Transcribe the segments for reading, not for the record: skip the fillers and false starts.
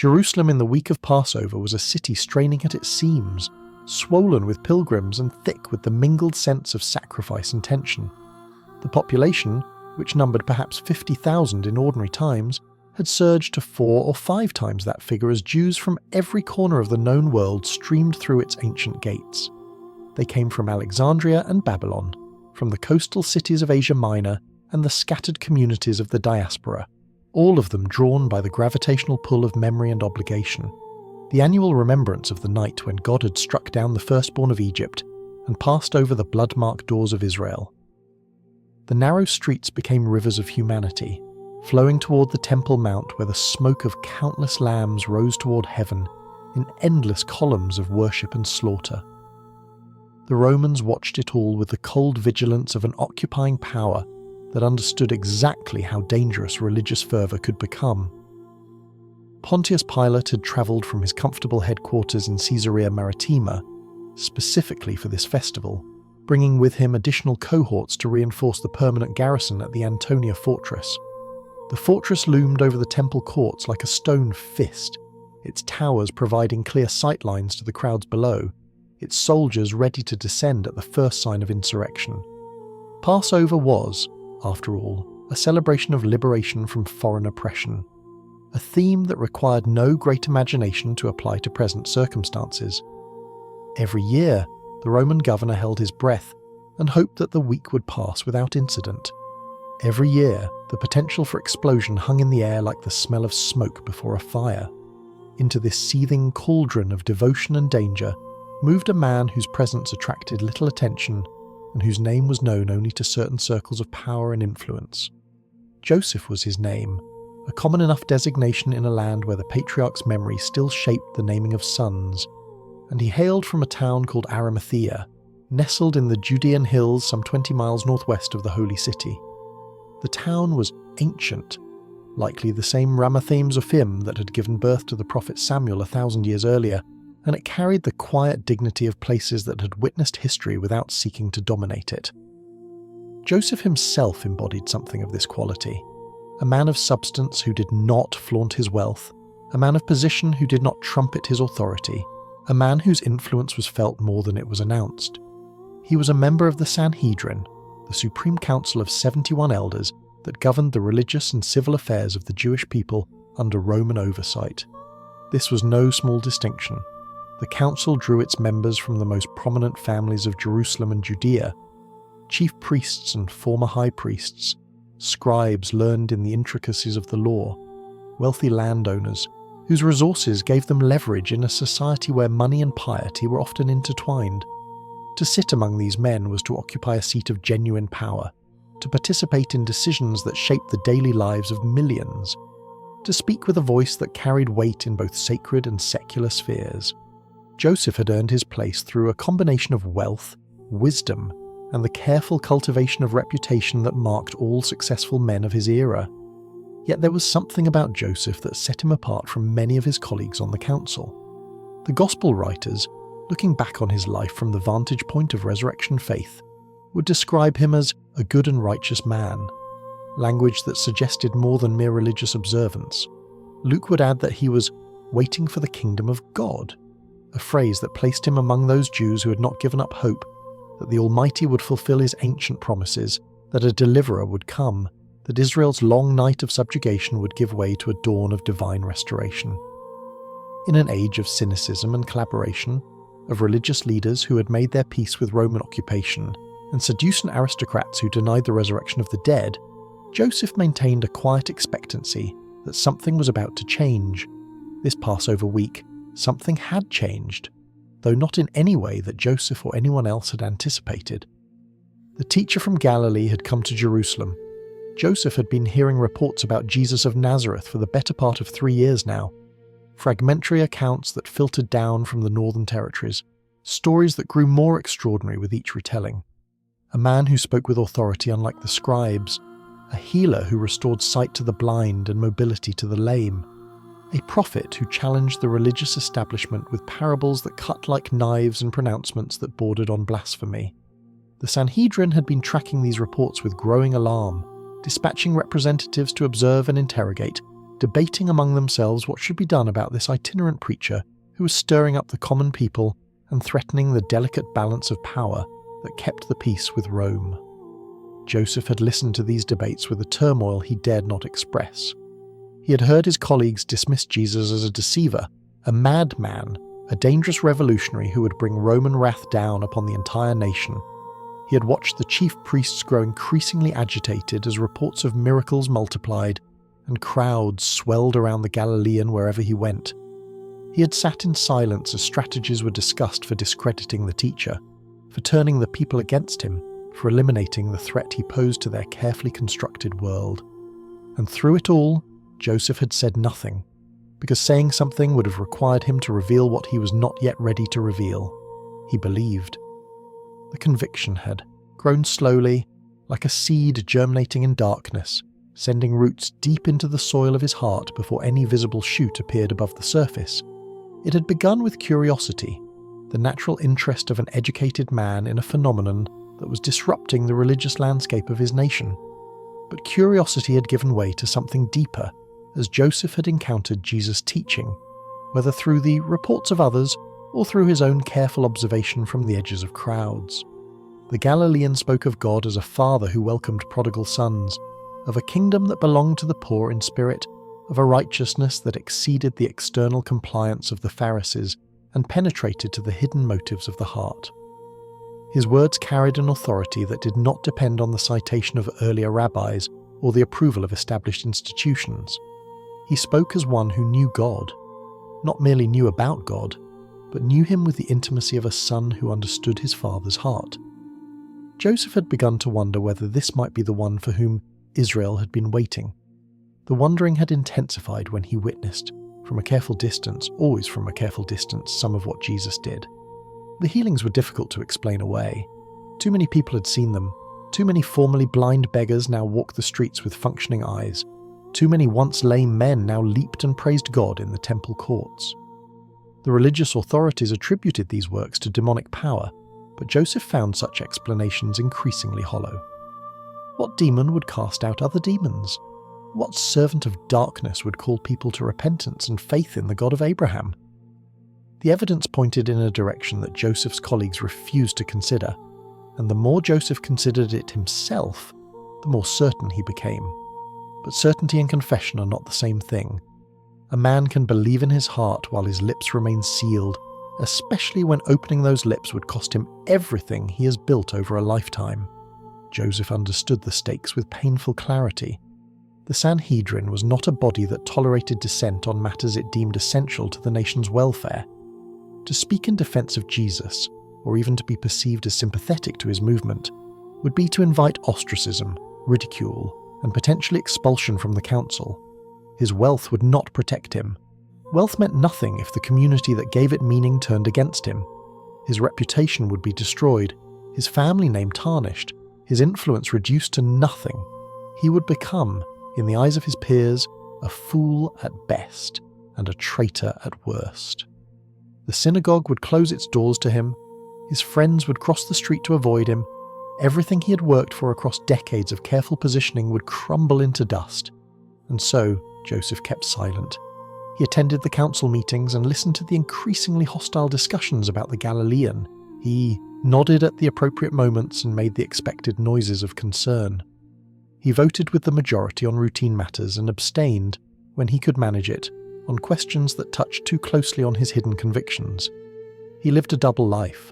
Jerusalem in the week of Passover was a city straining at its seams, swollen with pilgrims and thick with the mingled sense of sacrifice and tension. The population, which numbered perhaps 50,000 in ordinary times, had surged to 4 or 5 times that figure as Jews from every corner of the known world streamed through its ancient gates. They came from Alexandria and Babylon, from the coastal cities of Asia Minor and the scattered communities of the diaspora, all of them drawn by the gravitational pull of memory and obligation, the annual remembrance of the night when God had struck down the firstborn of Egypt and passed over the blood-marked doors of Israel. The narrow streets became rivers of humanity, flowing toward the Temple Mount where the smoke of countless lambs rose toward heaven in endless columns of worship and slaughter. The Romans watched it all with the cold vigilance of an occupying power that understood exactly how dangerous religious fervour could become. Pontius Pilate had travelled from his comfortable headquarters in Caesarea Maritima specifically for this festival, bringing with him additional cohorts to reinforce the permanent garrison at the Antonia fortress. The fortress loomed over the temple courts like a stone fist, its towers providing clear sightlines to the crowds below, its soldiers ready to descend at the first sign of insurrection. Passover was, after all, a celebration of liberation from foreign oppression, a theme that required no great imagination to apply to present circumstances. Every year, the Roman governor held his breath and hoped that the week would pass without incident. Every year, the potential for explosion hung in the air like the smell of smoke before a fire. Into this seething cauldron of devotion and danger moved a man whose presence attracted little attention and whose name was known only to certain circles of power and influence. Joseph was his name, a common enough designation in a land where the patriarch's memory still shaped the naming of sons, and he hailed from a town called Arimathea, nestled in the Judean hills some 20 miles northwest of the Holy City. The town was ancient, likely the same Ramathaim Zophim that had given birth to the prophet Samuel 1,000 years earlier, and it carried the quiet dignity of places that had witnessed history without seeking to dominate it. Joseph himself embodied something of this quality, a man of substance who did not flaunt his wealth, a man of position who did not trumpet his authority, a man whose influence was felt more than it was announced. He was a member of the Sanhedrin, the supreme council of 71 elders that governed the religious and civil affairs of the Jewish people under Roman oversight. This was no small distinction. The council drew its members from the most prominent families of Jerusalem and Judea, chief priests and former high priests, scribes learned in the intricacies of the law, wealthy landowners, whose resources gave them leverage in a society where money and piety were often intertwined. To sit among these men was to occupy a seat of genuine power, to participate in decisions that shaped the daily lives of millions, to speak with a voice that carried weight in both sacred and secular spheres. Joseph had earned his place through a combination of wealth, wisdom, and the careful cultivation of reputation that marked all successful men of his era. Yet there was something about Joseph that set him apart from many of his colleagues on the council. The Gospel writers, looking back on his life from the vantage point of resurrection faith, would describe him as a good and righteous man, language that suggested more than mere religious observance. Luke would add that he was waiting for the kingdom of God, a phrase that placed him among those Jews who had not given up hope that the Almighty would fulfill his ancient promises, that a deliverer would come, that Israel's long night of subjugation would give way to a dawn of divine restoration. In an age of cynicism and collaboration, of religious leaders who had made their peace with Roman occupation, and seducing aristocrats who denied the resurrection of the dead, Joseph maintained a quiet expectancy that something was about to change. This Passover week, something had changed, though not in any way that Joseph or anyone else had anticipated. The teacher from Galilee had come to Jerusalem. Joseph had been hearing reports about Jesus of Nazareth for the better part of 3 years now. Fragmentary accounts that filtered down from the northern territories, stories that grew more extraordinary with each retelling. A man who spoke with authority unlike the scribes, a healer who restored sight to the blind and mobility to the lame, a prophet who challenged the religious establishment with parables that cut like knives and pronouncements that bordered on blasphemy. The Sanhedrin had been tracking these reports with growing alarm, dispatching representatives to observe and interrogate, debating among themselves what should be done about this itinerant preacher who was stirring up the common people and threatening the delicate balance of power that kept the peace with Rome. Joseph had listened to these debates with a turmoil he dared not express. He had heard his colleagues dismiss Jesus as a deceiver, a madman, a dangerous revolutionary who would bring Roman wrath down upon the entire nation. He had watched the chief priests grow increasingly agitated as reports of miracles multiplied and crowds swelled around the Galilean wherever he went. He had sat in silence as strategies were discussed for discrediting the teacher, for turning the people against him, for eliminating the threat he posed to their carefully constructed world. And through it all, Joseph had said nothing, because saying something would have required him to reveal what he was not yet ready to reveal. He believed. The conviction had grown slowly, like a seed germinating in darkness, sending roots deep into the soil of his heart before any visible shoot appeared above the surface. It had begun with curiosity, the natural interest of an educated man in a phenomenon that was disrupting the religious landscape of his nation. But curiosity had given way to something deeper, as Joseph had encountered Jesus' teaching, whether through the reports of others or through his own careful observation from the edges of crowds. The Galilean spoke of God as a father who welcomed prodigal sons, of a kingdom that belonged to the poor in spirit, of a righteousness that exceeded the external compliance of the Pharisees and penetrated to the hidden motives of the heart. His words carried an authority that did not depend on the citation of earlier rabbis or the approval of established institutions. He spoke as one who knew God, not merely knew about God, but knew him with the intimacy of a son who understood his father's heart. Joseph had begun to wonder whether this might be the one for whom Israel had been waiting. The wondering had intensified when he witnessed, from a careful distance, always from a careful distance, some of what Jesus did. The healings were difficult to explain away. Too many people had seen them. Too many formerly blind beggars now walked the streets with functioning eyes. Too many once lame men now leaped and praised God in the temple courts. The religious authorities attributed these works to demonic power, but Joseph found such explanations increasingly hollow. What demon would cast out other demons? What servant of darkness would call people to repentance and faith in the God of Abraham? The evidence pointed in a direction that Joseph's colleagues refused to consider, and the more Joseph considered it himself, the more certain he became. But certainty and confession are not the same thing. A man can believe in his heart while his lips remain sealed, especially when opening those lips would cost him everything he has built over a lifetime. Joseph understood the stakes with painful clarity. The Sanhedrin was not a body that tolerated dissent on matters it deemed essential to the nation's welfare. To speak in defense of Jesus, or even to be perceived as sympathetic to his movement, would be to invite ostracism, ridicule, and potentially expulsion from the council. His wealth would not protect him. Wealth meant nothing if the community that gave it meaning turned against him. His reputation would be destroyed, his family name tarnished, his influence reduced to nothing. He would become, in the eyes of his peers, a fool at best and a traitor at worst. The synagogue would close its doors to him, his friends would cross the street to avoid him, everything he had worked for across decades of careful positioning would crumble into dust. And so, Joseph kept silent. He attended the council meetings and listened to the increasingly hostile discussions about the Galilean. He nodded at the appropriate moments and made the expected noises of concern. He voted with the majority on routine matters and abstained, when he could manage it, on questions that touched too closely on his hidden convictions. He lived a double life.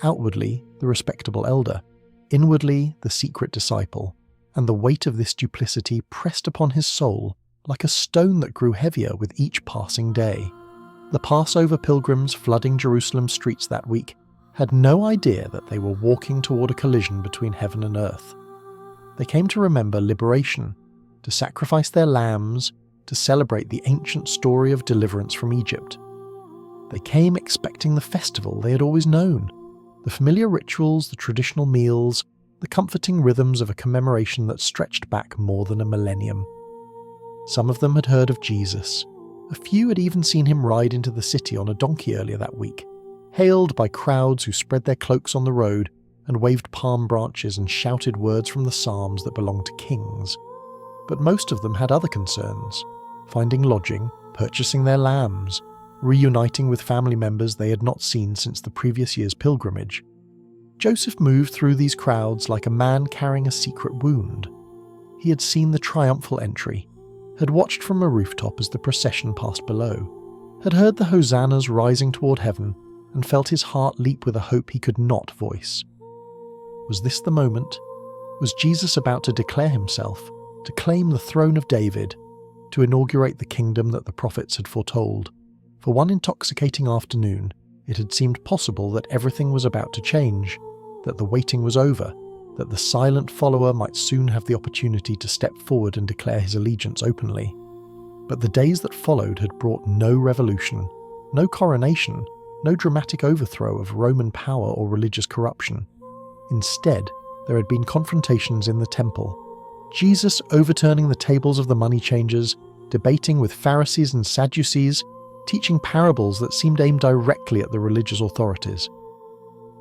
Outwardly, the respectable elder. Inwardly, the secret disciple. And the weight of this duplicity pressed upon his soul like a stone that grew heavier with each passing day. The Passover pilgrims flooding Jerusalem's streets that week had no idea that they were walking toward a collision between heaven and earth. They came to remember liberation, to sacrifice their lambs, to celebrate the ancient story of deliverance from Egypt. They came expecting the festival they had always known, the familiar rituals, the traditional meals, the comforting rhythms of a commemoration that stretched back more than a millennium. Some of them had heard of Jesus. A few had even seen him ride into the city on a donkey earlier that week, hailed by crowds who spread their cloaks on the road and waved palm branches and shouted words from the Psalms that belonged to kings. But most of them had other concerns. finding lodging, purchasing their lambs, reuniting with family members they had not seen since the previous year's pilgrimage. Joseph moved through these crowds like a man carrying a secret wound. He had seen the triumphal entry, had watched from a rooftop as the procession passed below, had heard the hosannas rising toward heaven, and felt his heart leap with a hope he could not voice. Was this the moment? Was Jesus about to declare himself, to claim the throne of David, to inaugurate the kingdom that the prophets had foretold? For one intoxicating afternoon, it had seemed possible that everything was about to change, that the waiting was over, that the silent follower might soon have the opportunity to step forward and declare his allegiance openly. But the days that followed had brought no revolution, no coronation, no dramatic overthrow of Roman power or religious corruption. Instead, there had been confrontations in the temple, Jesus overturning the tables of the money changers, debating with Pharisees and Sadducees, teaching parables that seemed aimed directly at the religious authorities.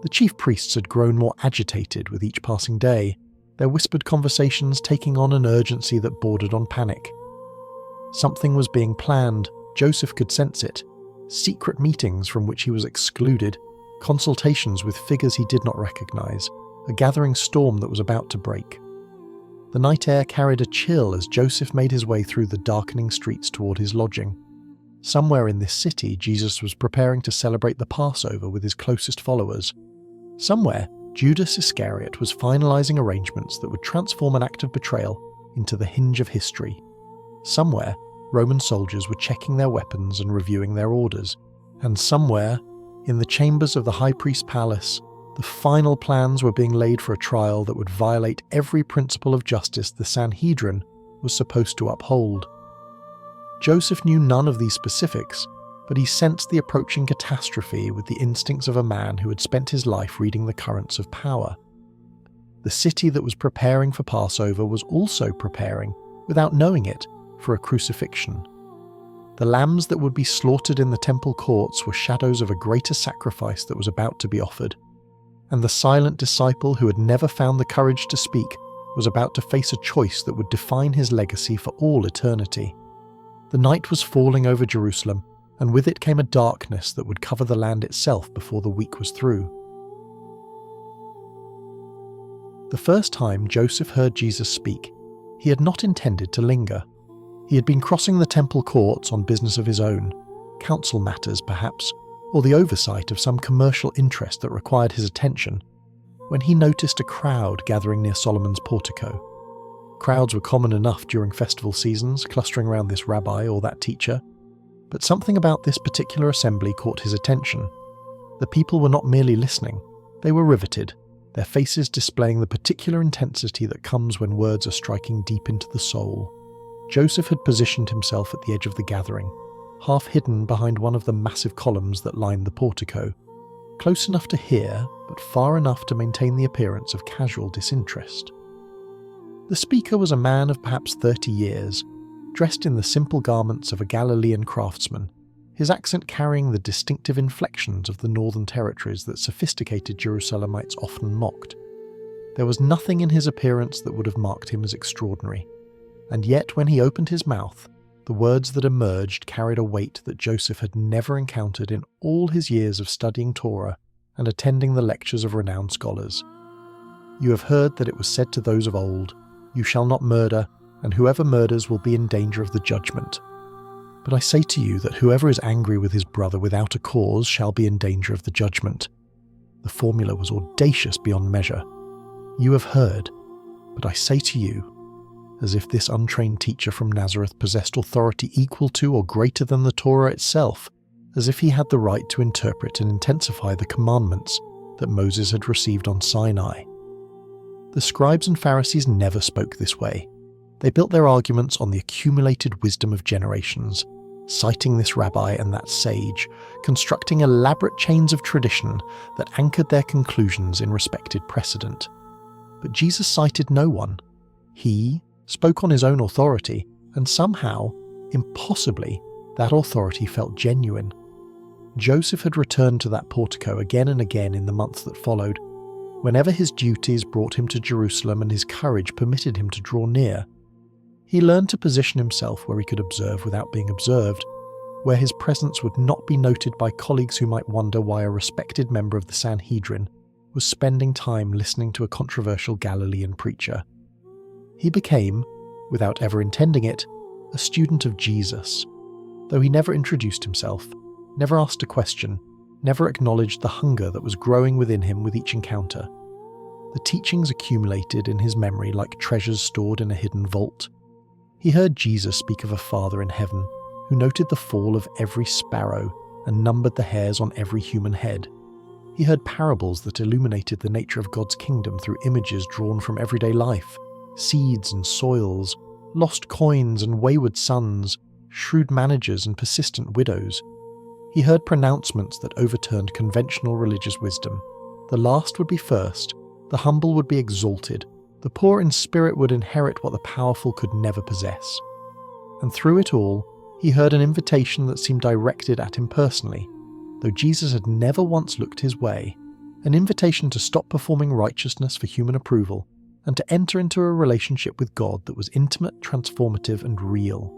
The chief priests had grown more agitated with each passing day, their whispered conversations taking on an urgency that bordered on panic. Something was being planned, Joseph could sense it. Secret meetings from which he was excluded, consultations with figures he did not recognize, a gathering storm that was about to break. The night air carried a chill as Joseph made his way through the darkening streets toward his lodging. Somewhere in this city, Jesus was preparing to celebrate the Passover with his closest followers. Somewhere, Judas Iscariot was finalizing arrangements that would transform an act of betrayal into the hinge of history. Somewhere, Roman soldiers were checking their weapons and reviewing their orders. And somewhere, in the chambers of the high priest's palace, the final plans were being laid for a trial that would violate every principle of justice the Sanhedrin was supposed to uphold. Joseph knew none of these specifics, but he sensed the approaching catastrophe with the instincts of a man who had spent his life reading the currents of power. The city that was preparing for Passover was also preparing, without knowing it, for a crucifixion. The lambs that would be slaughtered in the temple courts were shadows of a greater sacrifice that was about to be offered, and the silent disciple who had never found the courage to speak was about to face a choice that would define his legacy for all eternity. The night was falling over Jerusalem, and with it came a darkness that would cover the land itself before the week was through. The first time Joseph heard Jesus speak, he had not intended to linger. He had been crossing the temple courts on business of his own, council matters perhaps, or the oversight of some commercial interest that required his attention, when he noticed a crowd gathering near Solomon's portico. Crowds were common enough during festival seasons, clustering around this rabbi or that teacher, but something about this particular assembly caught his attention. The people were not merely listening, they were riveted, their faces displaying the particular intensity that comes when words are striking deep into the soul. Joseph had positioned himself at the edge of the gathering, half hidden behind one of the massive columns that lined the portico, close enough to hear, but far enough to maintain the appearance of casual disinterest. The speaker was a man of perhaps 30 years, dressed in the simple garments of a Galilean craftsman, his accent carrying the distinctive inflections of the northern territories that sophisticated Jerusalemites often mocked. There was nothing in his appearance that would have marked him as extraordinary, and yet when he opened his mouth, the words that emerged carried a weight that Joseph had never encountered in all his years of studying Torah and attending the lectures of renowned scholars. You have heard that it was said to those of old, "You shall not murder, and whoever murders will be in danger of the judgment. But I say to you that whoever is angry with his brother without a cause shall be in danger of the judgment." The formula was audacious beyond measure. You have heard, but I say to you, as if this untrained teacher from Nazareth possessed authority equal to or greater than the Torah itself, as if he had the right to interpret and intensify the commandments that Moses had received on Sinai. The scribes and Pharisees never spoke this way. They built their arguments on the accumulated wisdom of generations, citing this rabbi and that sage, constructing elaborate chains of tradition that anchored their conclusions in respected precedent. But Jesus cited no one. He spoke on his own authority, and somehow, impossibly, that authority felt genuine. Joseph had returned to that portico again and again in the months that followed, whenever his duties brought him to Jerusalem and his courage permitted him to draw near. He learned to position himself where he could observe without being observed, where his presence would not be noted by colleagues who might wonder why a respected member of the Sanhedrin was spending time listening to a controversial Galilean preacher. He became, without ever intending it, a student of Jesus, though he never introduced himself, never asked a question, never acknowledged the hunger that was growing within him with each encounter. The teachings accumulated in his memory like treasures stored in a hidden vault. He heard Jesus speak of a Father in heaven who noted the fall of every sparrow and numbered the hairs on every human head. He heard parables that illuminated the nature of God's kingdom through images drawn from everyday life, seeds and soils, lost coins and wayward sons, shrewd managers and persistent widows. He heard pronouncements that overturned conventional religious wisdom. The last would be first, the humble would be exalted, the poor in spirit would inherit what the powerful could never possess. And through it all, he heard an invitation that seemed directed at him personally, though Jesus had never once looked his way, an invitation to stop performing righteousness for human approval and to enter into a relationship with God that was intimate, transformative, and real.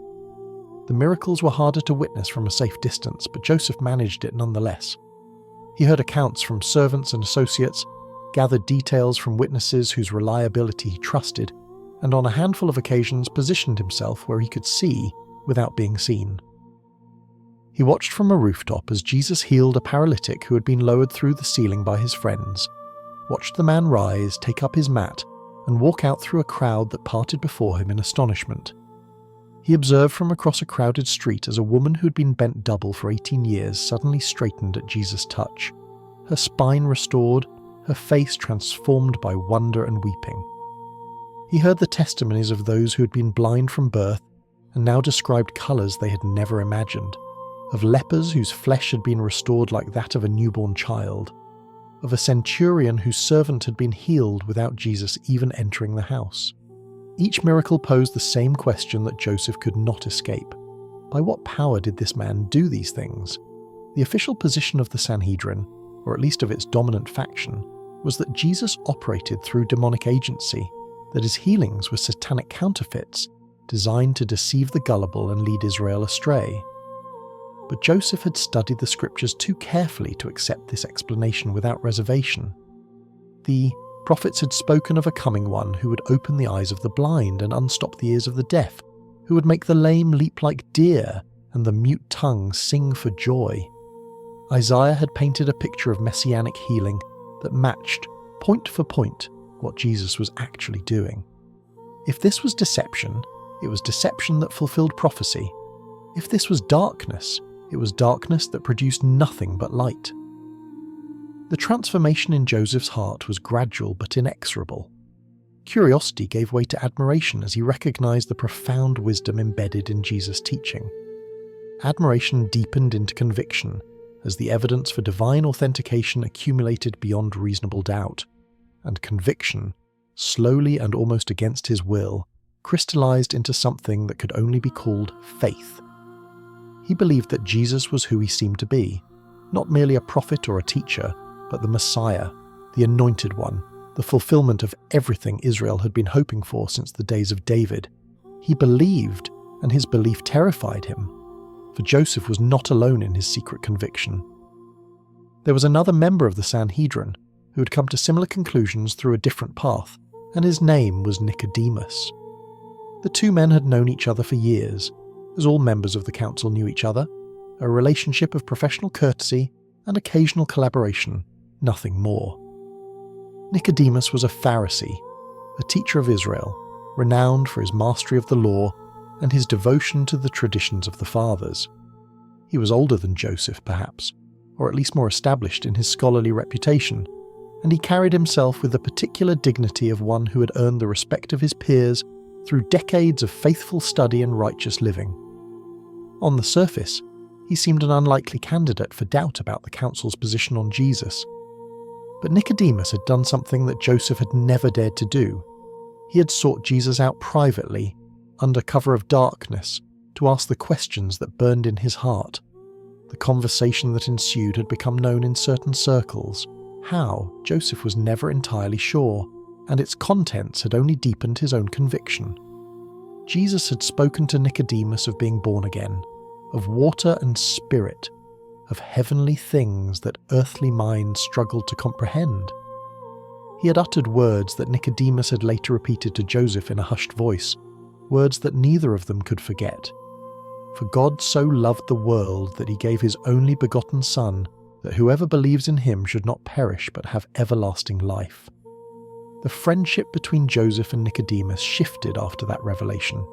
The miracles were harder to witness from a safe distance, but Joseph managed it nonetheless. He heard accounts from servants and associates, gathered details from witnesses whose reliability he trusted, and on a handful of occasions positioned himself where he could see without being seen. He watched from a rooftop as Jesus healed a paralytic who had been lowered through the ceiling by his friends, watched the man rise, take up his mat, and walk out through a crowd that parted before him in astonishment. He observed from across a crowded street as a woman who had been bent double for 18 years suddenly straightened at Jesus' touch, her spine restored, her face transformed by wonder and weeping. He heard the testimonies of those who had been blind from birth and now described colours they had never imagined, of lepers whose flesh had been restored like that of a newborn child, of a centurion whose servant had been healed without Jesus even entering the house. Each miracle posed the same question that Joseph could not escape. By what power did this man do these things? The official position of the Sanhedrin, or at least of its dominant faction, was that Jesus operated through demonic agency, that his healings were satanic counterfeits designed to deceive the gullible and lead Israel astray. But Joseph had studied the scriptures too carefully to accept this explanation without reservation. The prophets had spoken of a coming one who would open the eyes of the blind and unstop the ears of the deaf, who would make the lame leap like deer and the mute tongue sing for joy. Isaiah had painted a picture of messianic healing that matched, point for point, what Jesus was actually doing. If this was deception, it was deception that fulfilled prophecy. If this was darkness, it was darkness that produced nothing but light. The transformation in Joseph's heart was gradual but inexorable. Curiosity gave way to admiration as he recognized the profound wisdom embedded in Jesus' teaching. Admiration deepened into conviction as the evidence for divine authentication accumulated beyond reasonable doubt, and conviction, slowly and almost against his will, crystallized into something that could only be called faith. He believed that Jesus was who he seemed to be, not merely a prophet or a teacher, but the Messiah, the Anointed One, the fulfillment of everything Israel had been hoping for since the days of David. He believed, and his belief terrified him, for Joseph was not alone in his secret conviction. There was another member of the Sanhedrin who had come to similar conclusions through a different path, and his name was Nicodemus. The two men had known each other for years, as all members of the council knew each other, a relationship of professional courtesy and occasional collaboration, nothing more. Nicodemus was a Pharisee, a teacher of Israel, renowned for his mastery of the law and his devotion to the traditions of the fathers. He was older than Joseph, perhaps, or at least more established in his scholarly reputation, and he carried himself with the particular dignity of one who had earned the respect of his peers through decades of faithful study and righteous living. On the surface, he seemed an unlikely candidate for doubt about the council's position on Jesus. But Nicodemus had done something that Joseph had never dared to do. He had sought Jesus out privately, under cover of darkness, to ask the questions that burned in his heart. The conversation that ensued had become known in certain circles. How, Joseph was never entirely sure, and its contents had only deepened his own conviction. Jesus had spoken to Nicodemus of being born again, of water and spirit, of heavenly things that earthly minds struggled to comprehend. He had uttered words that Nicodemus had later repeated to Joseph in a hushed voice, words that neither of them could forget. For God so loved the world that he gave his only begotten Son, that whoever believes in him should not perish but have everlasting life. The friendship between Joseph and Nicodemus shifted after that revelation.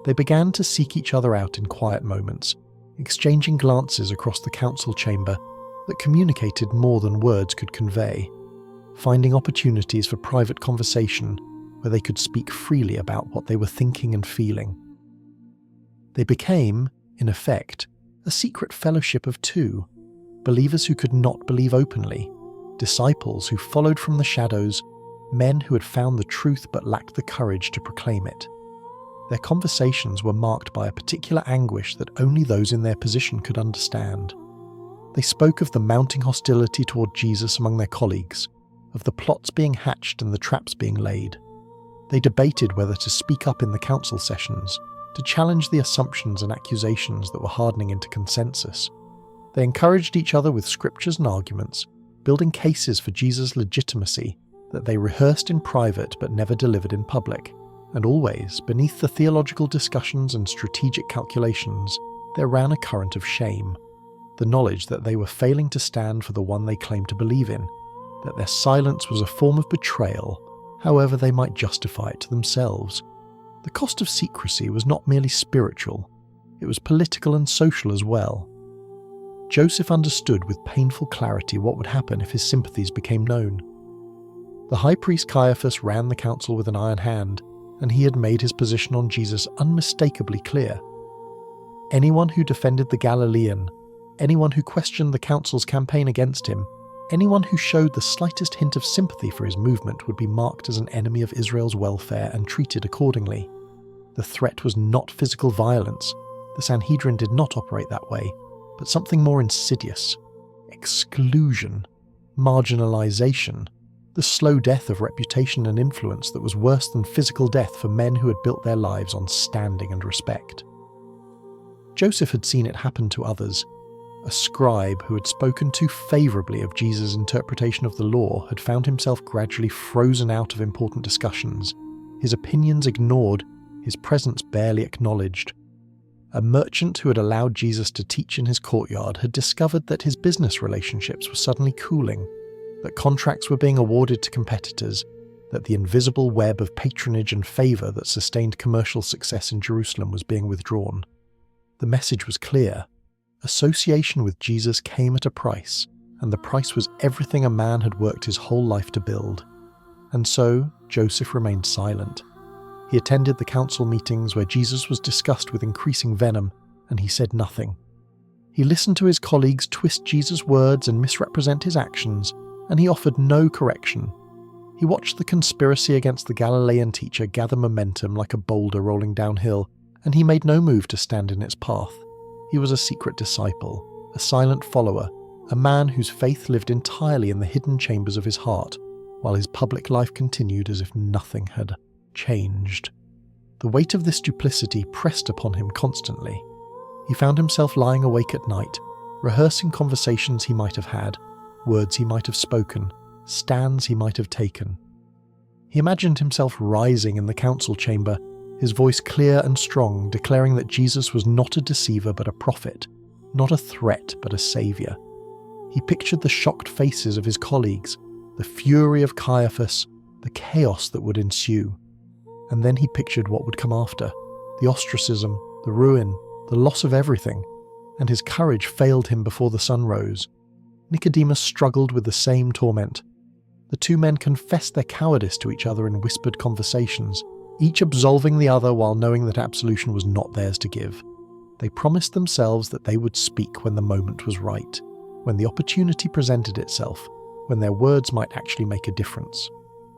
They began to seek each other out in quiet moments, exchanging glances across the council chamber that communicated more than words could convey, finding opportunities for private conversation where they could speak freely about what they were thinking and feeling. They became, in effect, a secret fellowship of two, believers who could not believe openly, disciples who followed from the shadows, men who had found the truth but lacked the courage to proclaim it. Their conversations were marked by a particular anguish that only those in their position could understand. They spoke of the mounting hostility toward Jesus among their colleagues, of the plots being hatched and the traps being laid. They debated whether to speak up in the council sessions, to challenge the assumptions and accusations that were hardening into consensus. They encouraged each other with scriptures and arguments, building cases for Jesus' legitimacy that they rehearsed in private but never delivered in public. And always, beneath the theological discussions and strategic calculations, there ran a current of shame, the knowledge that they were failing to stand for the one they claimed to believe in, that their silence was a form of betrayal, however they might justify it to themselves. The cost of secrecy was not merely spiritual, it was political and social as well. Joseph understood with painful clarity what would happen if his sympathies became known. The high priest Caiaphas ran the council with an iron hand, and he had made his position on Jesus unmistakably clear. Anyone who defended the Galilean, anyone who questioned the council's campaign against him, anyone who showed the slightest hint of sympathy for his movement would be marked as an enemy of Israel's welfare and treated accordingly. The threat was not physical violence. The Sanhedrin did not operate that way, but something more insidious: exclusion, marginalization, the slow death of reputation and influence that was worse than physical death for men who had built their lives on standing and respect. Joseph had seen it happen to others. A scribe who had spoken too favourably of Jesus' interpretation of the law had found himself gradually frozen out of important discussions, his opinions ignored, his presence barely acknowledged. A merchant who had allowed Jesus to teach in his courtyard had discovered that his business relationships were suddenly cooling, that contracts were being awarded to competitors, that the invisible web of patronage and favour that sustained commercial success in Jerusalem was being withdrawn. The message was clear. Association with Jesus came at a price, and the price was everything a man had worked his whole life to build. And so, Joseph remained silent. He attended the council meetings where Jesus was discussed with increasing venom, and he said nothing. He listened to his colleagues twist Jesus' words and misrepresent his actions, and he offered no correction. He watched the conspiracy against the Galilean teacher gather momentum like a boulder rolling downhill, and he made no move to stand in its path. He was a secret disciple, a silent follower, a man whose faith lived entirely in the hidden chambers of his heart, while his public life continued as if nothing had changed. The weight of this duplicity pressed upon him constantly. He found himself lying awake at night, rehearsing conversations he might have had, words he might have spoken, stands he might have taken. He imagined himself rising in the council chamber, his voice clear and strong, declaring that Jesus was not a deceiver but a prophet, not a threat but a saviour. He pictured the shocked faces of his colleagues, the fury of Caiaphas, the chaos that would ensue. And then he pictured what would come after: the ostracism, the ruin, the loss of everything, and his courage failed him before the sun rose. Nicodemus struggled with the same torment. The two men confessed their cowardice to each other in whispered conversations, each absolving the other while knowing that absolution was not theirs to give. They promised themselves that they would speak when the moment was right, when the opportunity presented itself, when their words might actually make a difference.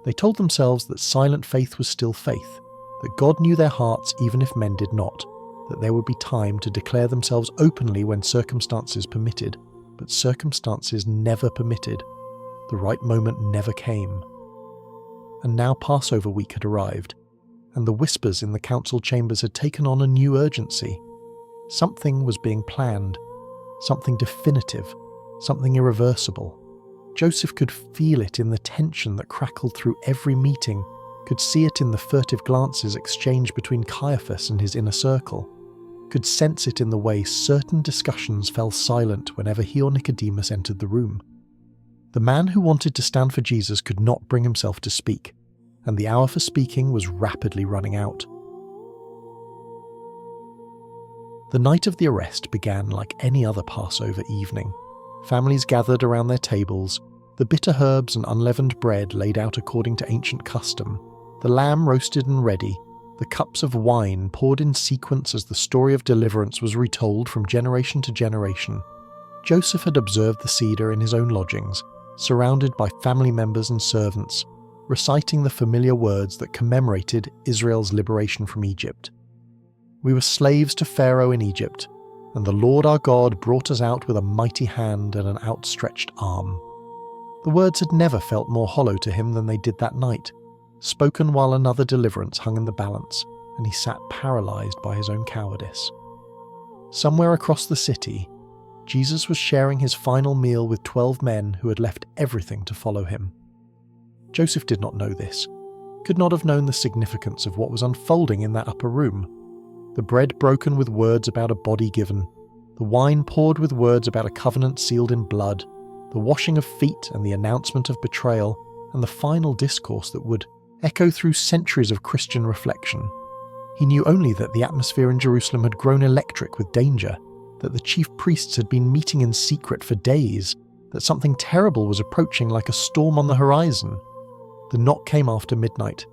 They told themselves that silent faith was still faith, that God knew their hearts even if men did not, that there would be time to declare themselves openly when circumstances permitted, but circumstances never permitted. The right moment never came. And now Passover week had arrived. and the whispers in the council chambers had taken on a new urgency. Something was being planned, something definitive, something irreversible. Joseph could feel it in the tension that crackled through every meeting, could see it in the furtive glances exchanged between Caiaphas and his inner circle, could sense it in the way certain discussions fell silent whenever he or Nicodemus entered the room. The man who wanted to stand for Jesus could not bring himself to speak, and the hour for speaking was rapidly running out. The night of the arrest began like any other Passover evening. Families gathered around their tables, the bitter herbs and unleavened bread laid out according to ancient custom, the lamb roasted and ready, the cups of wine poured in sequence as the story of deliverance was retold from generation to generation. Joseph had observed the Seder in his own lodgings, surrounded by family members and servants, reciting the familiar words that commemorated Israel's liberation from Egypt. "We were slaves to Pharaoh in Egypt, and the Lord our God brought us out with a mighty hand and an outstretched arm." The words had never felt more hollow to him than they did that night, spoken while another deliverance hung in the balance, and he sat paralyzed by his own cowardice. Somewhere across the city, Jesus was sharing his final meal with 12 men who had left everything to follow him. Joseph did not know this, could not have known the significance of what was unfolding in that upper room. The bread broken with words about a body given, the wine poured with words about a covenant sealed in blood, the washing of feet and the announcement of betrayal, and the final discourse that would echo through centuries of Christian reflection. He knew only that the atmosphere in Jerusalem had grown electric with danger, that the chief priests had been meeting in secret for days, that something terrible was approaching like a storm on the horizon. The knock came after midnight.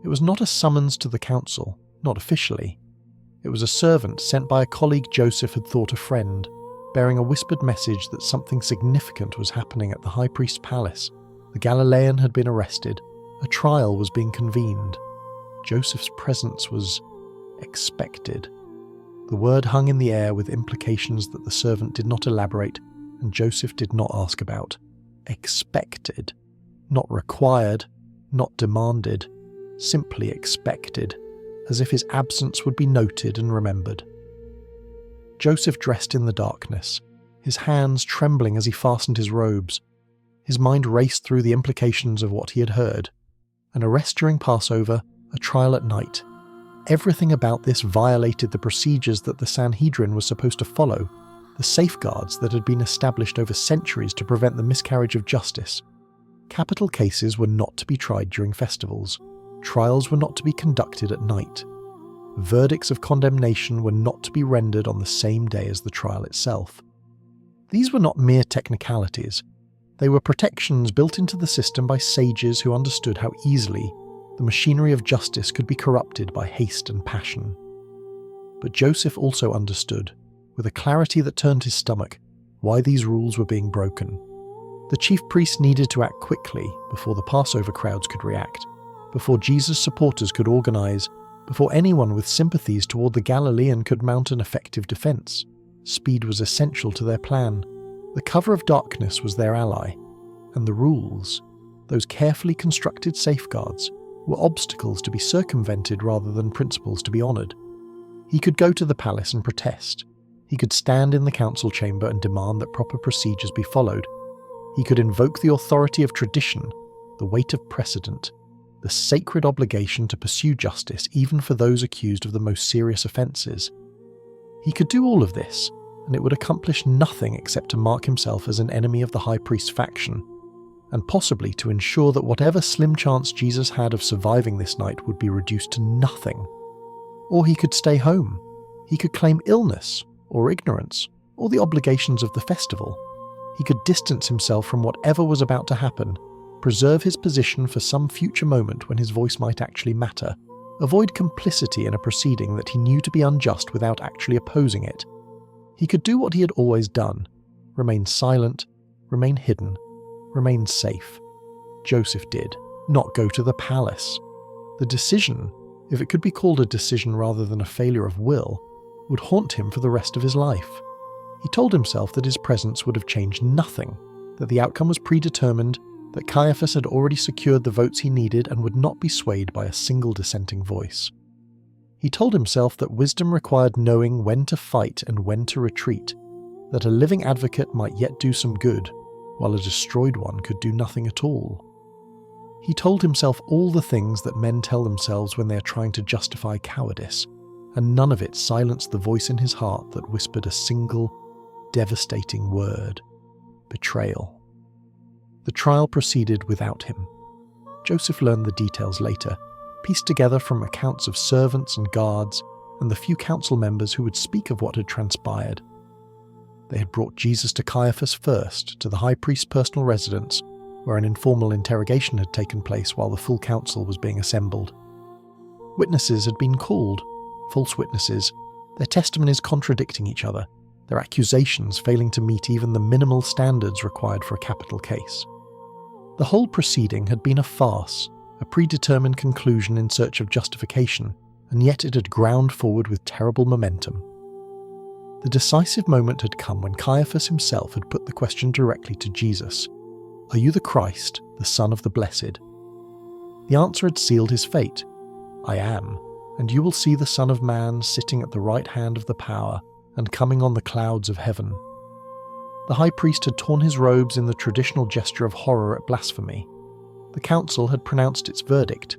It was not a summons to the council, not officially. It was a servant sent by a colleague Joseph had thought a friend, bearing a whispered message that something significant was happening at the high priest's palace. The Galilean had been arrested. A trial was being convened. Joseph's presence was expected. The word hung in the air with implications that the servant did not elaborate and Joseph did not ask about. Expected. Not required, not demanded, simply expected, as if his absence would be noted and remembered. Joseph dressed in the darkness, his hands trembling as he fastened his robes. His mind raced through the implications of what he had heard. An arrest during Passover, a trial at night. Everything about this violated the procedures that the Sanhedrin was supposed to follow, the safeguards that had been established over centuries to prevent the miscarriage of justice. Capital cases were not to be tried during festivals. Trials were not to be conducted at night. Verdicts of condemnation were not to be rendered on the same day as the trial itself. These were not mere technicalities. They were protections built into the system by sages who understood how easily the machinery of justice could be corrupted by haste and passion. But Joseph also understood, with a clarity that turned his stomach, why these rules were being broken. The chief priests needed to act quickly before the Passover crowds could react, before Jesus' supporters could organize, before anyone with sympathies toward the Galilean could mount an effective defense. Speed was essential to their plan. The cover of darkness was their ally, and the rules, those carefully constructed safeguards, were obstacles to be circumvented rather than principles to be honoured. He could go to the palace and protest. He could stand in the council chamber and demand that proper procedures be followed. He could invoke the authority of tradition, the weight of precedent, the sacred obligation to pursue justice even for those accused of the most serious offences. He could do all of this, and it would accomplish nothing except to mark himself as an enemy of the high priest faction, and possibly to ensure that whatever slim chance Jesus had of surviving this night would be reduced to nothing. Or he could stay home. He could claim illness, or ignorance, or the obligations of the festival. He could distance himself from whatever was about to happen, preserve his position for some future moment when his voice might actually matter, avoid complicity in a proceeding that he knew to be unjust without actually opposing it. He could do what he had always done, remain silent, remain hidden, remain safe. Joseph did not go to the palace. The decision, if it could be called a decision rather than a failure of will, would haunt him for the rest of his life. He told himself that his presence would have changed nothing, that the outcome was predetermined, that Caiaphas had already secured the votes he needed and would not be swayed by a single dissenting voice. He told himself that wisdom required knowing when to fight and when to retreat, that a living advocate might yet do some good, while a destroyed one could do nothing at all. He told himself all the things that men tell themselves when they are trying to justify cowardice, and none of it silenced the voice in his heart that whispered a single, devastating word: betrayal. The trial proceeded without him. Joseph learned the details later, pieced together from accounts of servants and guards and the few council members who would speak of what had transpired. They had brought Jesus to Caiaphas first, to the high priest's personal residence, where an informal interrogation had taken place while the full council was being assembled. Witnesses had been called, false witnesses, their testimonies contradicting each other, their accusations failing to meet even the minimal standards required for a capital case. The whole proceeding had been a farce, a predetermined conclusion in search of justification, and yet it had ground forward with terrible momentum. The decisive moment had come when Caiaphas himself had put the question directly to Jesus: "Are you the Christ, the Son of the Blessed?" The answer had sealed his fate: "I am, and you will see the Son of Man sitting at the right hand of the power and coming on the clouds of heaven." The high priest had torn his robes in the traditional gesture of horror at blasphemy. The council had pronounced its verdict: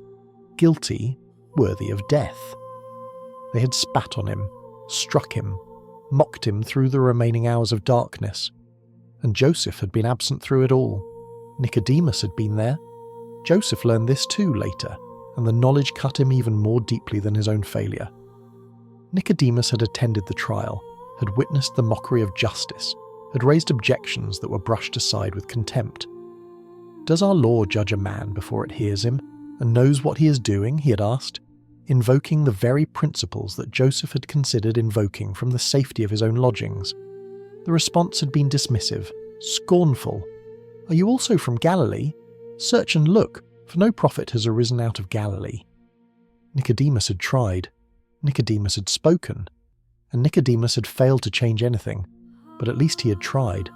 guilty, worthy of death. They had spat on him, struck him, mocked him through the remaining hours of darkness. And Joseph had been absent through it all. Nicodemus had been there. Joseph learned this too later, and the knowledge cut him even more deeply than his own failure. Nicodemus had attended the trial, had witnessed the mockery of justice, had raised objections that were brushed aside with contempt. "Does our law judge a man before it hears him, and knows what he is doing?" he had asked, invoking the very principles that Joseph had considered invoking from the safety of his own lodgings. The response had been dismissive, scornful. "Are you also from Galilee? Search and look, for no prophet has arisen out of Galilee." Nicodemus had tried. Nicodemus had spoken. And Nicodemus had failed to change anything, but at least he had tried.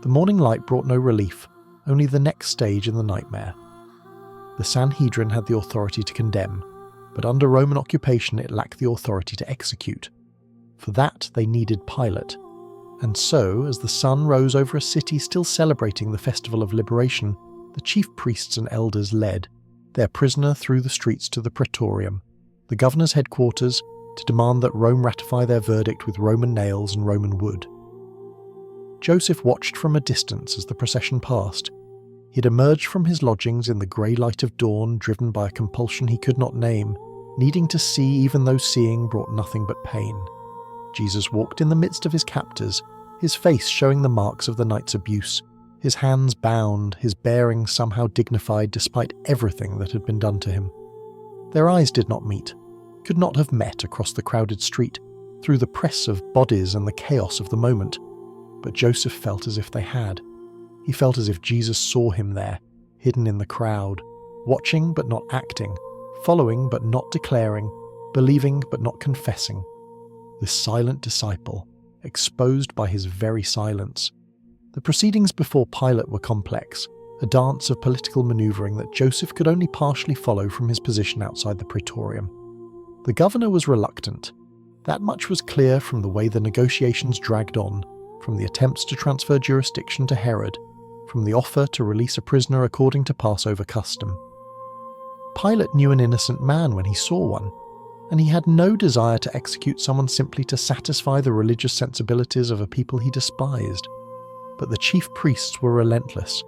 The morning light brought no relief, only the next stage in the nightmare. The Sanhedrin had the authority to condemn, but under Roman occupation it lacked the authority to execute. For that they needed Pilate. And so, as the sun rose over a city still celebrating the festival of liberation, the chief priests and elders led, their prisoner through the streets to the Praetorium, the governor's headquarters, to demand that Rome ratify their verdict with Roman nails and Roman wood. Joseph watched from a distance as the procession passed. He had emerged from his lodgings in the grey light of dawn, driven by a compulsion he could not name, needing to see even though seeing brought nothing but pain. Jesus walked in the midst of his captors, his face showing the marks of the night's abuse, his hands bound, his bearing somehow dignified despite everything that had been done to him. Their eyes did not meet, could not have met across the crowded street, through the press of bodies and the chaos of the moment. But Joseph felt as if they had. He felt as if Jesus saw him there, hidden in the crowd, watching but not acting, following but not declaring, believing but not confessing. This silent disciple, exposed by his very silence. The proceedings before Pilate were complex, a dance of political manoeuvring that Joseph could only partially follow from his position outside the Praetorium. The governor was reluctant. That much was clear from the way the negotiations dragged on, from the attempts to transfer jurisdiction to Herod, from the offer to release a prisoner according to Passover custom. Pilate knew an innocent man when he saw one, and he had no desire to execute someone simply to satisfy the religious sensibilities of a people he despised. But the chief priests were relentless,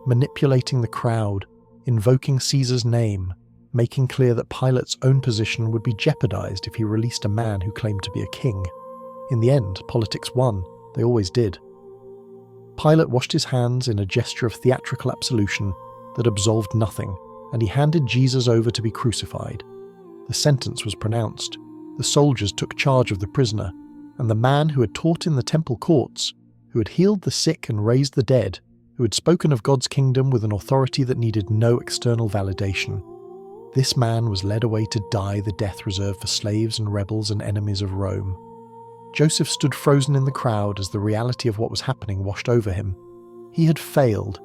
manipulating the crowd, invoking Caesar's name, making clear that Pilate's own position would be jeopardized if he released a man who claimed to be a king. In the end, politics won. They always did. Pilate washed his hands in a gesture of theatrical absolution that absolved nothing, and he handed Jesus over to be crucified. The sentence was pronounced. The soldiers took charge of the prisoner, and the man who had taught in the temple courts, who had healed the sick and raised the dead, who had spoken of God's kingdom with an authority that needed no external validation. This man was led away to die the death reserved for slaves and rebels and enemies of Rome. Joseph stood frozen in the crowd as the reality of what was happening washed over him. He had failed,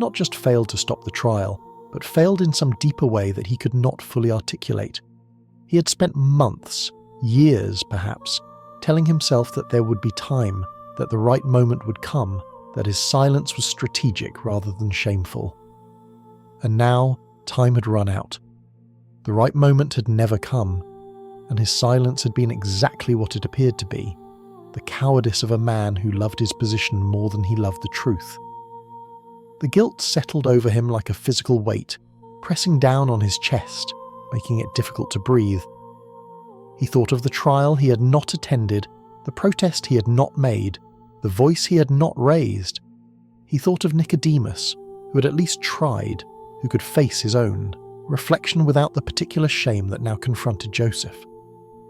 not just failed to stop the trial, but failed in some deeper way that he could not fully articulate. He had spent months, years perhaps, telling himself that there would be time, that the right moment would come, that his silence was strategic rather than shameful. And now, time had run out. The right moment had never come, and his silence had been exactly what it appeared to be, the cowardice of a man who loved his position more than he loved the truth. The guilt settled over him like a physical weight, pressing down on his chest, making it difficult to breathe. He thought of the trial he had not attended, the protest he had not made, the voice he had not raised. He thought of Nicodemus, who had at least tried, who could face his own, reflection without the particular shame that now confronted Joseph.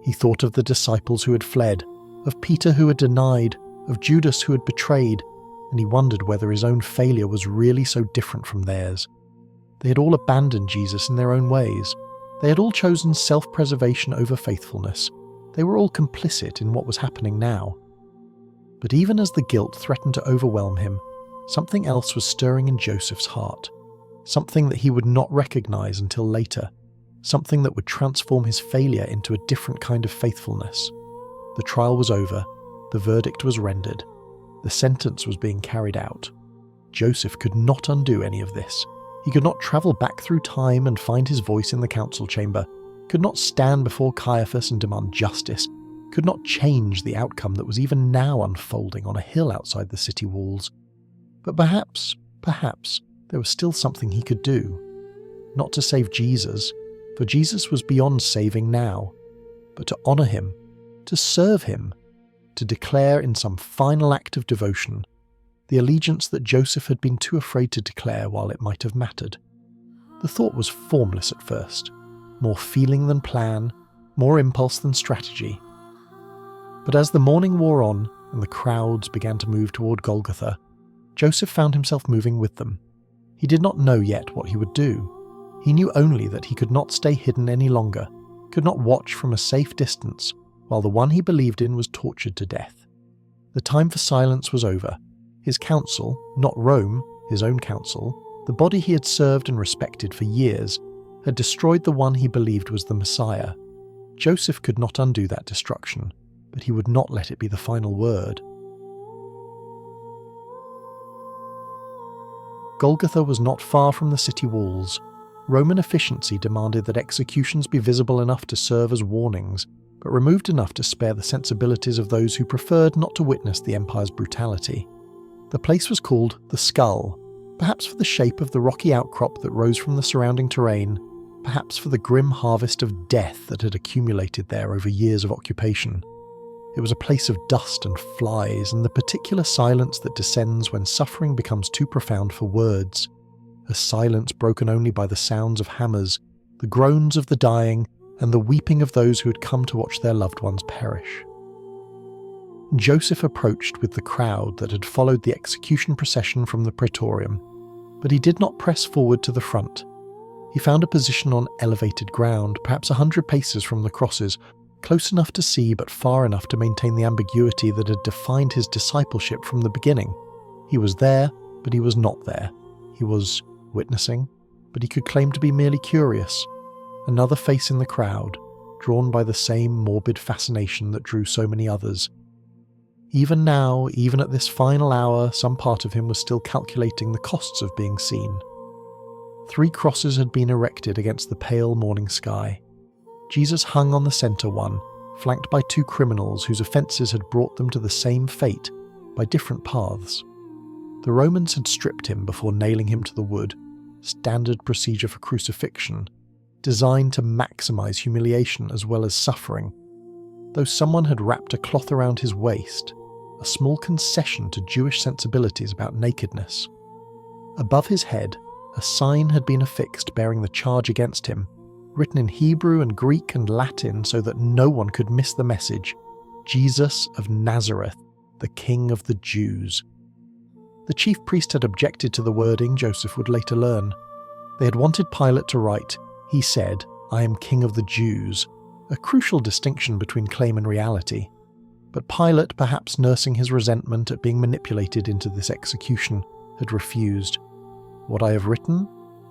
He thought of the disciples who had fled, of Peter who had denied, of Judas who had betrayed, and he wondered whether his own failure was really so different from theirs. They had all abandoned Jesus in their own ways. They had all chosen self-preservation over faithfulness. They were all complicit in what was happening now. But even as the guilt threatened to overwhelm him, something else was stirring in Joseph's heart. Something that he would not recognize until later. Something that would transform his failure into a different kind of faithfulness. The trial was over. The verdict was rendered. The sentence was being carried out. Joseph could not undo any of this. He could not travel back through time and find his voice in the council chamber, could not stand before Caiaphas and demand justice, could not change the outcome that was even now unfolding on a hill outside the city walls. But perhaps, there was still something he could do. Not to save Jesus, for Jesus was beyond saving now, but to honour him, to serve him, to declare in some final act of devotion the allegiance that Joseph had been too afraid to declare while it might have mattered. The thought was formless at first, more feeling than plan, more impulse than strategy. But as the morning wore on and the crowds began to move toward Golgotha, Joseph found himself moving with them. He did not know yet what he would do. He knew only that he could not stay hidden any longer, could not watch from a safe distance while the one he believed in was tortured to death. The time for silence was over. His council, not Rome, his own council, the body he had served and respected for years, had destroyed the one he believed was the Messiah. Joseph could not undo that destruction, but he would not let it be the final word. Golgotha was not far from the city walls. Roman efficiency demanded that executions be visible enough to serve as warnings, but removed enough to spare the sensibilities of those who preferred not to witness the empire's brutality. The place was called the Skull, perhaps for the shape of the rocky outcrop that rose from the surrounding terrain, perhaps for the grim harvest of death that had accumulated there over years of occupation. It was a place of dust and flies and the particular silence that descends when suffering becomes too profound for words, a silence broken only by the sounds of hammers, the groans of the dying, and the weeping of those who had come to watch their loved ones perish. Joseph approached with the crowd that had followed the execution procession from the praetorium, but he did not press forward to the front. He found a position on elevated ground, perhaps 100 paces from the crosses, close enough to see but far enough to maintain the ambiguity that had defined his discipleship from the beginning. He was there, but he was not there. He was witnessing, but he could claim to be merely curious. Another face in the crowd, drawn by the same morbid fascination that drew so many others. Even now, even at this final hour, some part of him was still calculating the costs of being seen. 3 crosses had been erected against the pale morning sky. Jesus hung on the centre one, flanked by 2 criminals whose offences had brought them to the same fate, by different paths. The Romans had stripped him before nailing him to the wood, standard procedure for crucifixion, designed to maximise humiliation as well as suffering. Though someone had wrapped a cloth around his waist, a small concession to Jewish sensibilities about nakedness. Above his head, a sign had been affixed bearing the charge against him, written in Hebrew and Greek and Latin so that no one could miss the message: Jesus of Nazareth, the King of the Jews. The chief priest had objected to the wording, Joseph would later learn. They had wanted Pilate to write, "He said, I am King of the Jews," a crucial distinction between claim and reality. But Pilate, perhaps nursing his resentment at being manipulated into this execution, had refused. What I have written,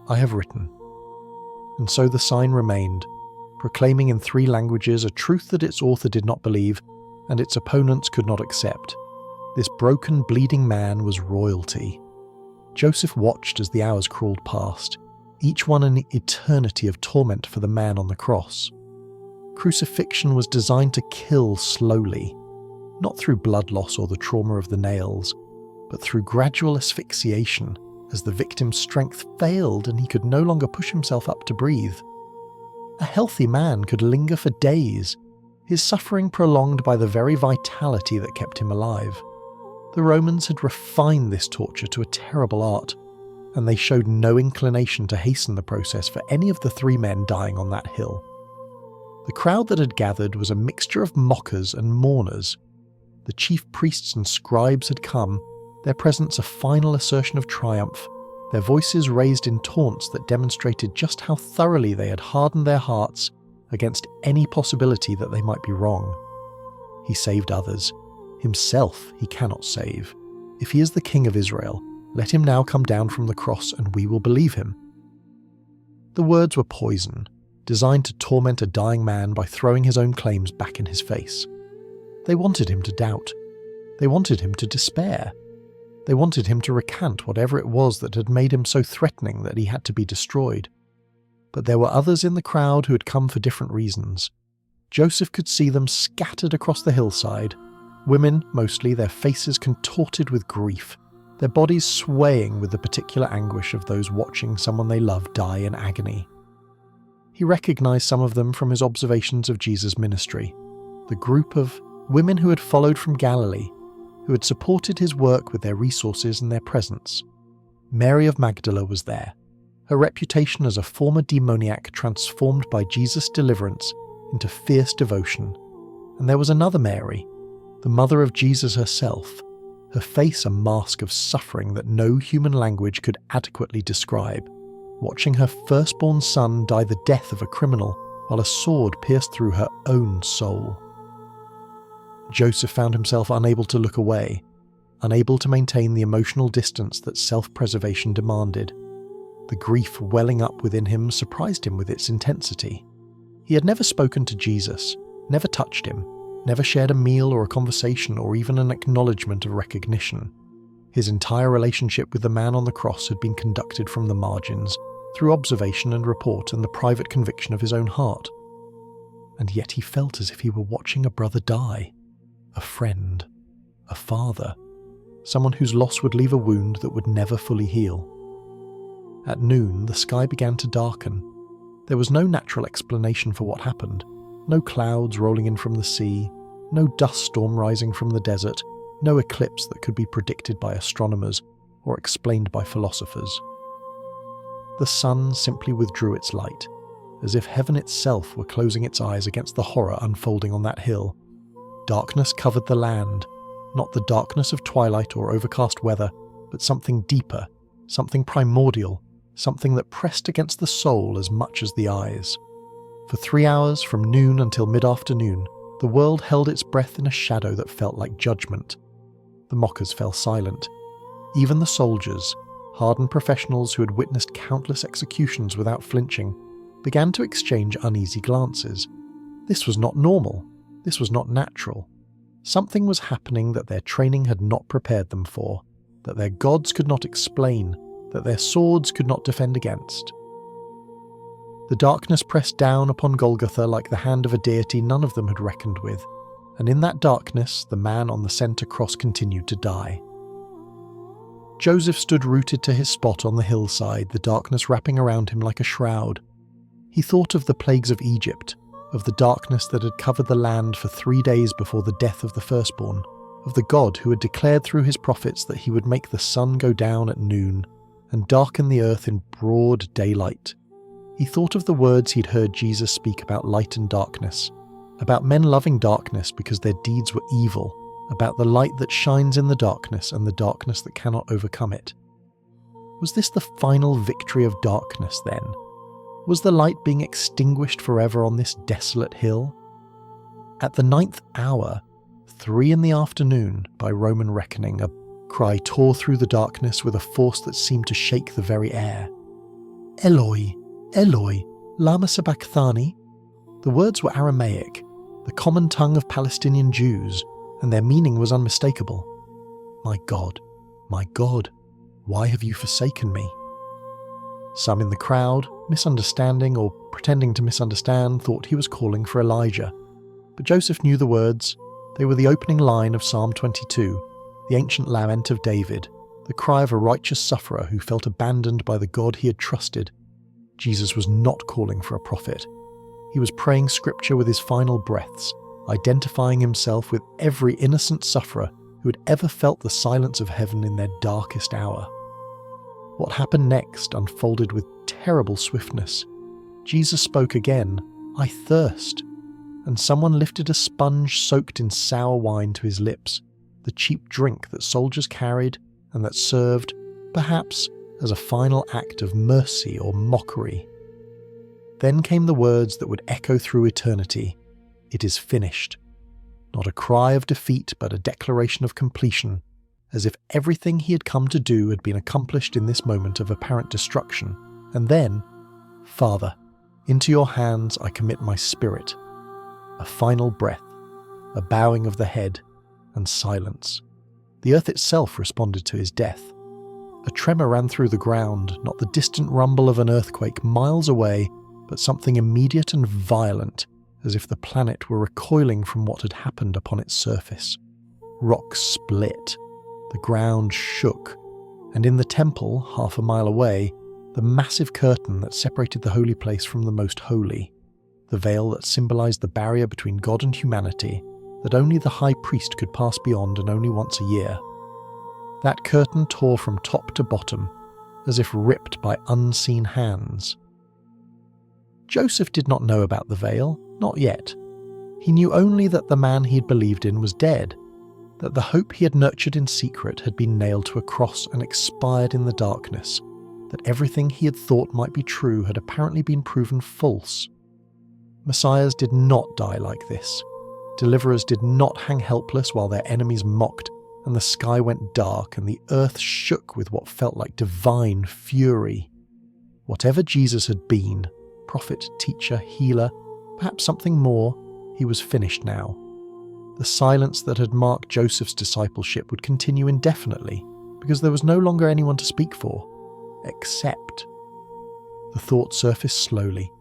I have written." And so the sign remained, proclaiming in 3 languages a truth that its author did not believe and its opponents could not accept. This broken, bleeding man was royalty. Joseph watched as the hours crawled past, each one an eternity of torment for the man on the cross. Crucifixion was designed to kill slowly, not through blood loss or the trauma of the nails, but through gradual asphyxiation as the victim's strength failed and he could no longer push himself up to breathe. A healthy man could linger for days, his suffering prolonged by the very vitality that kept him alive. The Romans had refined this torture to a terrible art, and they showed no inclination to hasten the process for any of the 3 men dying on that hill. The crowd that had gathered was a mixture of mockers and mourners. The chief priests and scribes had come, their presence a final assertion of triumph, their voices raised in taunts that demonstrated just how thoroughly they had hardened their hearts against any possibility that they might be wrong. He saved others. Himself he cannot save. If he is the King of Israel, let him now come down from the cross and we will believe him. The words were poison, designed to torment a dying man by throwing his own claims back in his face. They wanted him to doubt. They wanted him to despair. They wanted him to recant whatever it was that had made him so threatening that he had to be destroyed. But there were others in the crowd who had come for different reasons. Joseph could see them scattered across the hillside, women mostly, their faces contorted with grief, their bodies swaying with the particular anguish of those watching someone they loved die in agony. He recognized some of them from his observations of Jesus' ministry, the group of women who had followed from Galilee, who had supported his work with their resources and their presence. Mary of Magdala was there, her reputation as a former demoniac transformed by Jesus' deliverance into fierce devotion. And there was another Mary, the mother of Jesus herself, her face a mask of suffering that no human language could adequately describe, watching her firstborn son die the death of a criminal while a sword pierced through her own soul. Joseph found himself unable to look away, unable to maintain the emotional distance that self-preservation demanded. The grief welling up within him surprised him with its intensity. He had never spoken to Jesus, never touched him, never shared a meal or a conversation or even an acknowledgement of recognition. His entire relationship with the man on the cross had been conducted from the margins, through observation and report and the private conviction of his own heart. And yet he felt as if he were watching a brother die, a friend, a father, someone whose loss would leave a wound that would never fully heal. At noon, the sky began to darken. There was no natural explanation for what happened. No clouds rolling in from the sea, no dust storm rising from the desert, no eclipse that could be predicted by astronomers or explained by philosophers. The sun simply withdrew its light, as if heaven itself were closing its eyes against the horror unfolding on that hill. Darkness covered the land, not the darkness of twilight or overcast weather, but something deeper, something primordial, something that pressed against the soul as much as the eyes. For 3 hours, from noon until mid-afternoon, the world held its breath in a shadow that felt like judgment. The mockers fell silent. Even the soldiers, hardened professionals who had witnessed countless executions without flinching, began to exchange uneasy glances. This was not normal. This was not natural. Something was happening that their training had not prepared them for, that their gods could not explain, that their swords could not defend against. The darkness pressed down upon Golgotha like the hand of a deity none of them had reckoned with, and in that darkness the man on the centre cross continued to die. Joseph stood rooted to his spot on the hillside, the darkness wrapping around him like a shroud. He thought of the plagues of Egypt, of the darkness that had covered the land for 3 days before the death of the firstborn, of the God who had declared through his prophets that he would make the sun go down at noon and darken the earth in broad daylight. He thought of the words he'd heard Jesus speak about light and darkness, about men loving darkness because their deeds were evil, about the light that shines in the darkness and the darkness that cannot overcome it. Was this the final victory of darkness then? Was the light being extinguished forever on this desolate hill? At the 9th hour, 3 in the afternoon by Roman reckoning, a cry tore through the darkness with a force that seemed to shake the very air. Eloi, Eloi, lama sabachthani? The words were Aramaic, the common tongue of Palestinian Jews, and their meaning was unmistakable. My God, why have you forsaken me? Some in the crowd, misunderstanding or pretending to misunderstand, thought he was calling for Elijah. But Joseph knew the words. They were the opening line of Psalm 22, the ancient lament of David, the cry of a righteous sufferer who felt abandoned by the God he had trusted. Jesus was not calling for a prophet. He was praying scripture with his final breaths, identifying himself with every innocent sufferer who had ever felt the silence of heaven in their darkest hour. What happened next unfolded with terrible swiftness. Jesus spoke again, "I thirst," and someone lifted a sponge soaked in sour wine to his lips, the cheap drink that soldiers carried and that served, perhaps, as a final act of mercy or mockery. Then came the words that would echo through eternity, "It is finished." Not a cry of defeat, but a declaration of completion, as if everything he had come to do had been accomplished in this moment of apparent destruction. And then, "Father, into your hands I commit my spirit." A final breath, a bowing of the head, and silence. The earth itself responded to his death. A tremor ran through the ground, not the distant rumble of an earthquake miles away, but something immediate and violent, as if the planet were recoiling from what had happened upon its surface. Rocks split, the ground shook, and in the temple, half a mile away, the massive curtain that separated the holy place from the most holy, the veil that symbolized the barrier between God and humanity, that only the high priest could pass beyond and only once a year. That curtain tore from top to bottom, as if ripped by unseen hands. Joseph did not know about the veil, not yet. He knew only that the man he had believed in was dead, that the hope he had nurtured in secret had been nailed to a cross and expired in the darkness, that everything he had thought might be true had apparently been proven false. Messiahs did not die like this. Deliverers did not hang helpless while their enemies mocked, and the sky went dark and the earth shook with what felt like divine fury. Whatever Jesus had been, prophet, teacher, healer, perhaps something more, he was finished now. The silence that had marked Joseph's discipleship would continue indefinitely, because there was no longer anyone to speak for, except. The thought surfaced slowly,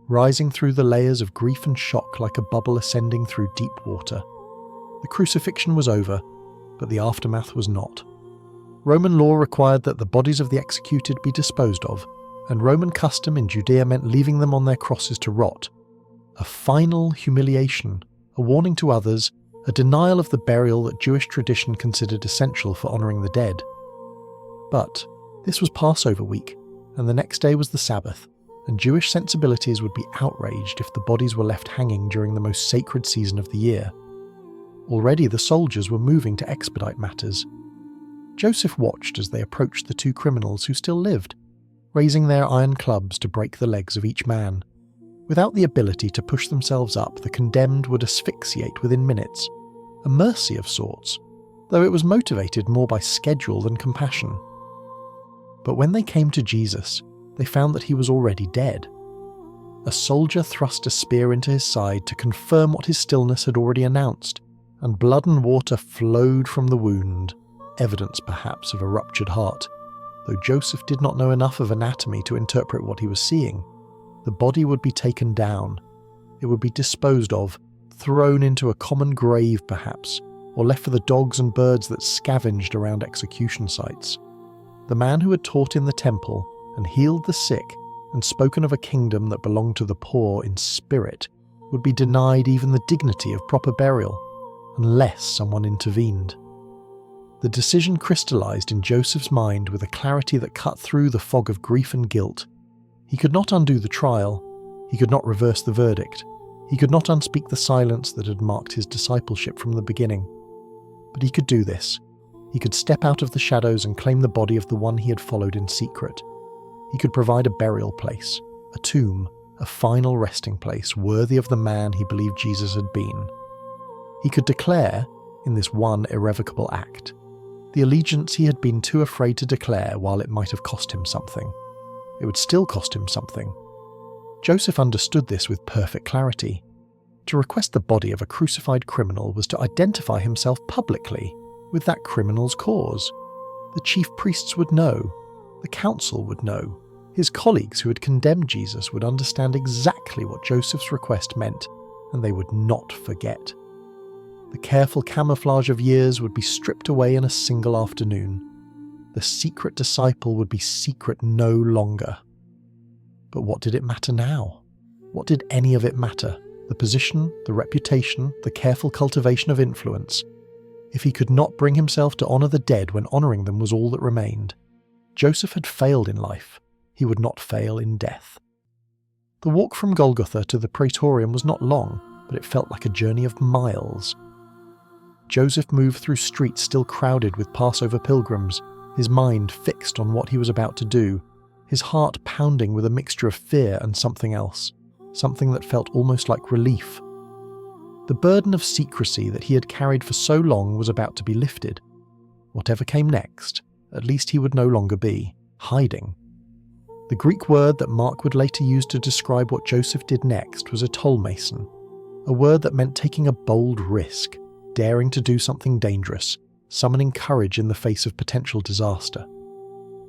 rising through the layers of grief and shock like a bubble ascending through deep water. The crucifixion was over, but the aftermath was not. Roman law required that the bodies of the executed be disposed of, and Roman custom in Judea meant leaving them on their crosses to rot. A final humiliation, a warning to others, a denial of the burial that Jewish tradition considered essential for honouring the dead. But this was Passover week, and the next day was the Sabbath, and Jewish sensibilities would be outraged if the bodies were left hanging during the most sacred season of the year. Already the soldiers were moving to expedite matters. Joseph watched as they approached the two criminals who still lived, raising their iron clubs to break the legs of each man. Without the ability to push themselves up, the condemned would asphyxiate within minutes, a mercy of sorts, though it was motivated more by schedule than compassion. But when they came to Jesus, they found that he was already dead. A soldier thrust a spear into his side to confirm what his stillness had already announced, and blood and water flowed from the wound, evidence perhaps of a ruptured heart. Though Joseph did not know enough of anatomy to interpret what he was seeing, the body would be taken down. It would be disposed of, thrown into a common grave perhaps, or left for the dogs and birds that scavenged around execution sites. The man who had taught in the temple and healed the sick and spoken of a kingdom that belonged to the poor in spirit would be denied even the dignity of proper burial, unless someone intervened. The decision crystallized in Joseph's mind with a clarity that cut through the fog of grief and guilt. He could not undo the trial. He could not reverse the verdict. He could not unspeak the silence that had marked his discipleship from the beginning. But he could do this. He could step out of the shadows and claim the body of the one he had followed in secret. He could provide a burial place, a tomb, a final resting place worthy of the man he believed Jesus had been. He could declare, in this one irrevocable act, The allegiance he had been too afraid to declare, while it might have cost him something. It would still cost him something. Joseph understood this with perfect clarity. To request the body of a crucified criminal was to identify himself publicly with that criminal's cause. The chief priests would know. The council would know. His colleagues who had condemned Jesus would understand exactly what Joseph's request meant, and they would not forget. The careful camouflage of years would be stripped away in a single afternoon. The secret disciple would be secret no longer. But what did it matter now? What did any of it matter? The position, the reputation, the careful cultivation of influence. If he could not bring himself to honour the dead when honouring them was all that remained. Joseph had failed in life. He would not fail in death. The walk from Golgotha to the Praetorium was not long, but it felt like a journey of miles. Joseph moved through streets still crowded with Passover pilgrims, his mind fixed on what he was about to do, his heart pounding with a mixture of fear and something else, something that felt almost like relief. The burden of secrecy that he had carried for so long was about to be lifted. Whatever came next, at least he would no longer be hiding. The Greek word that Mark would later use to describe what Joseph did next was a tolmason, a word that meant taking a bold risk, daring to do something dangerous, summoning courage in the face of potential disaster.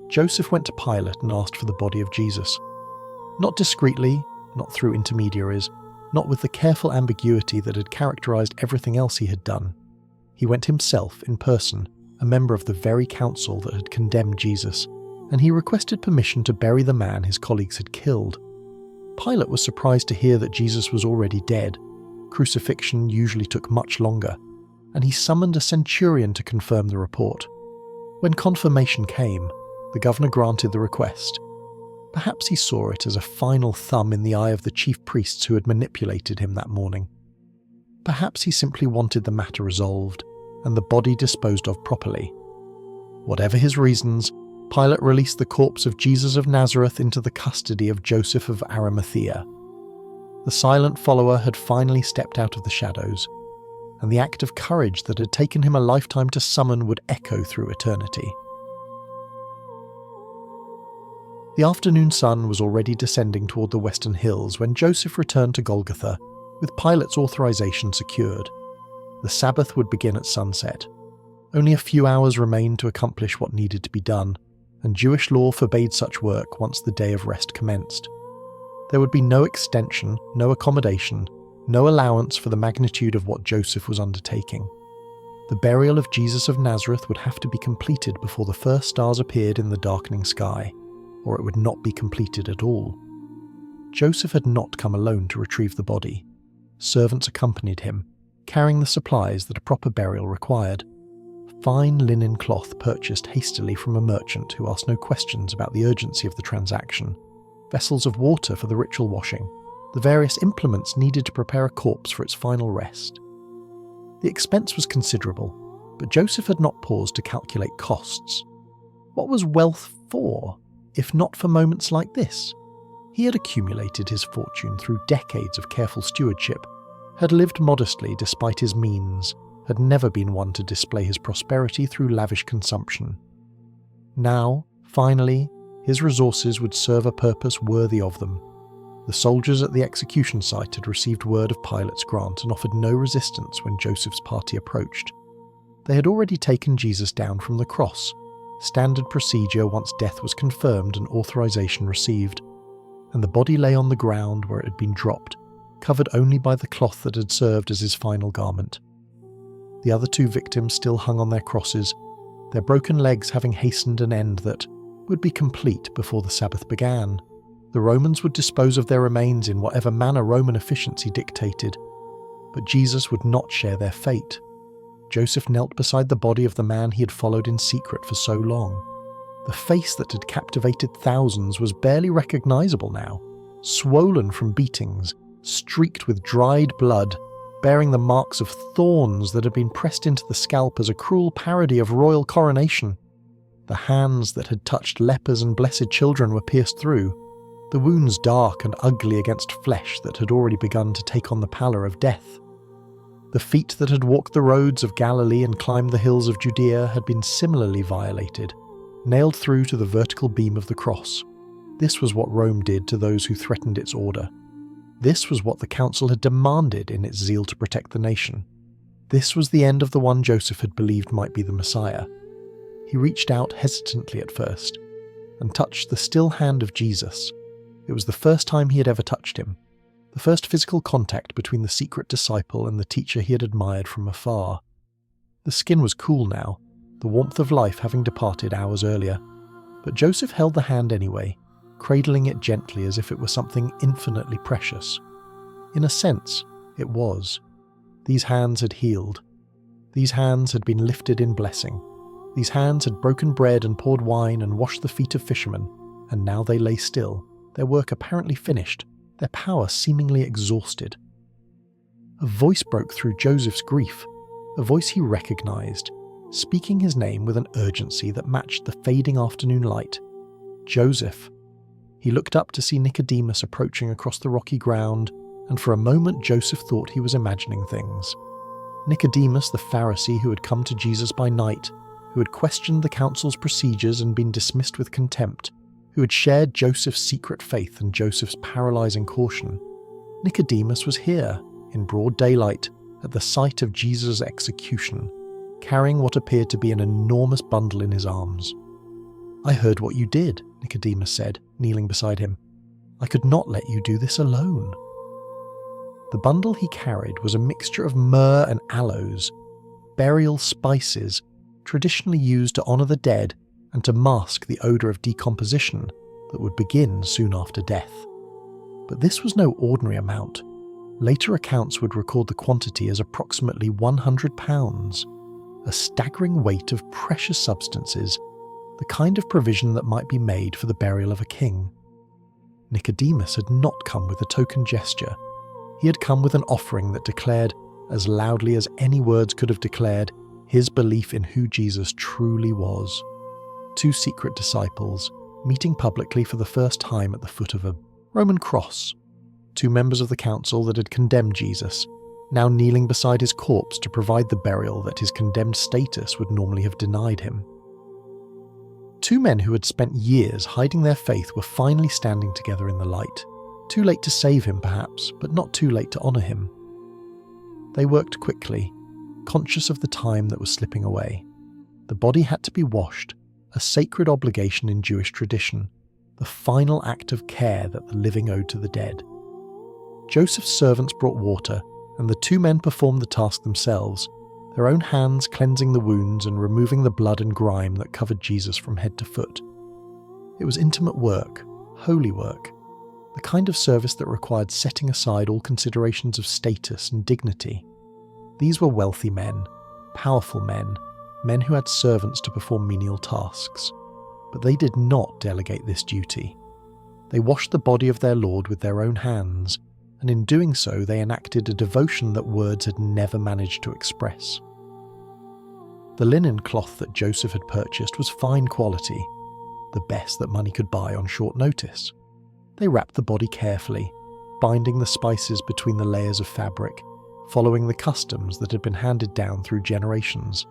Joseph went to Pilate and asked for the body of Jesus. Not discreetly, not through intermediaries, not with the careful ambiguity that had characterized everything else he had done. He went himself in person, a member of the very council that had condemned Jesus, and he requested permission to bury the man his colleagues had killed. Pilate was surprised to hear that Jesus was already dead. Crucifixion usually took much longer, and he summoned a centurion to confirm the report. When confirmation came, the governor granted the request. Perhaps he saw it as a final thumb in the eye of the chief priests who had manipulated him that morning. Perhaps he simply wanted the matter resolved, and the body disposed of properly. Whatever his reasons, Pilate released the corpse of Jesus of Nazareth into the custody of Joseph of Arimathea. The silent follower had finally stepped out of the shadows, and the act of courage that had taken him a lifetime to summon would echo through eternity. The afternoon sun was already descending toward the western hills when Joseph returned to Golgotha, with Pilate's authorization secured. The Sabbath would begin at sunset. Only a few hours remained to accomplish what needed to be done, and Jewish law forbade such work once the day of rest commenced. There would be no extension, no accommodation, no allowance for the magnitude of what Joseph was undertaking. The burial of Jesus of Nazareth would have to be completed before the first stars appeared in the darkening sky, or it would not be completed at all. Joseph had not come alone to retrieve the body. Servants accompanied him, carrying the supplies that a proper burial required. Fine linen cloth purchased hastily from a merchant who asked no questions about the urgency of the transaction, vessels of water for the ritual washing, the various implements needed to prepare a corpse for its final rest. The expense was considerable, but Joseph had not paused to calculate costs. What was wealth for, if not for moments like this? He had accumulated his fortune through decades of careful stewardship, had lived modestly despite his means, had never been one to display his prosperity through lavish consumption. Now, finally, his resources would serve a purpose worthy of them. The soldiers at the execution site had received word of Pilate's grant and offered no resistance when Joseph's party approached. They had already taken Jesus down from the cross, standard procedure once death was confirmed and authorization received, and the body lay on the ground where it had been dropped, covered only by the cloth that had served as his final garment. The other two victims still hung on their crosses, their broken legs having hastened an end that would be complete before the Sabbath began. The Romans would dispose of their remains in whatever manner Roman efficiency dictated, but Jesus would not share their fate. Joseph knelt beside the body of the man he had followed in secret for so long. The face that had captivated thousands was barely recognizable now, swollen from beatings, streaked with dried blood, bearing the marks of thorns that had been pressed into the scalp as a cruel parody of royal coronation. The hands that had touched lepers and blessed children were pierced through, the wounds dark and ugly against flesh that had already begun to take on the pallor of death. The feet that had walked the roads of Galilee and climbed the hills of Judea had been similarly violated, nailed through to the vertical beam of the cross. This was what Rome did to those who threatened its order. This was what the council had demanded in its zeal to protect the nation. This was the end of the one Joseph had believed might be the Messiah. He reached out hesitantly at first and touched the still hand of Jesus. It was the first time he had ever touched him, the first physical contact between the secret disciple and the teacher he had admired from afar. The skin was cool now, the warmth of life having departed hours earlier, but Joseph held the hand anyway, cradling it gently as if it were something infinitely precious. In a sense, it was. These hands had healed. These hands had been lifted in blessing. These hands had broken bread and poured wine and washed the feet of fishermen, and now they lay still, their work apparently finished, their power seemingly exhausted. A voice broke through Joseph's grief, a voice he recognized, speaking his name with an urgency that matched the fading afternoon light. Joseph. He looked up to see Nicodemus approaching across the rocky ground, and for a moment Joseph thought he was imagining things. Nicodemus, the Pharisee who had come to Jesus by night, who had questioned the council's procedures and been dismissed with contempt, who had shared Joseph's secret faith and Joseph's paralyzing caution. Nicodemus was here, in broad daylight, at the site of Jesus' execution, carrying what appeared to be an enormous bundle in his arms. "I heard what you did," Nicodemus said, kneeling beside him. "I could not let you do this alone." The bundle he carried was a mixture of myrrh and aloes, burial spices traditionally used to honor the dead and to mask the odor of decomposition that would begin soon after death. But this was no ordinary amount. Later accounts would record the quantity as approximately 100 pounds, a staggering weight of precious substances, the kind of provision that might be made for the burial of a king. Nicodemus had not come with a token gesture. He had come with an offering that declared, as loudly as any words could have declared, his belief in who Jesus truly was. Two secret disciples, meeting publicly for the first time at the foot of a Roman cross. Two members of the council that had condemned Jesus, now kneeling beside his corpse to provide the burial that his condemned status would normally have denied him. Two men who had spent years hiding their faith were finally standing together in the light. Too late to save him, perhaps, but not too late to honor him. They worked quickly, conscious of the time that was slipping away. The body had to be washed, a sacred obligation in Jewish tradition, the final act of care that the living owed to the dead. Joseph's servants brought water, and the two men performed the task themselves, their own hands cleansing the wounds and removing the blood and grime that covered Jesus from head to foot. It was intimate work, holy work, the kind of service that required setting aside all considerations of status and dignity. These were wealthy men, powerful men, men who had servants to perform menial tasks. But they did not delegate this duty. They washed the body of their Lord with their own hands, and in doing so they enacted a devotion that words had never managed to express. The linen cloth that Joseph had purchased was fine quality, the best that money could buy on short notice. They wrapped the body carefully, binding the spices between the layers of fabric, following the customs that had been handed down through generations.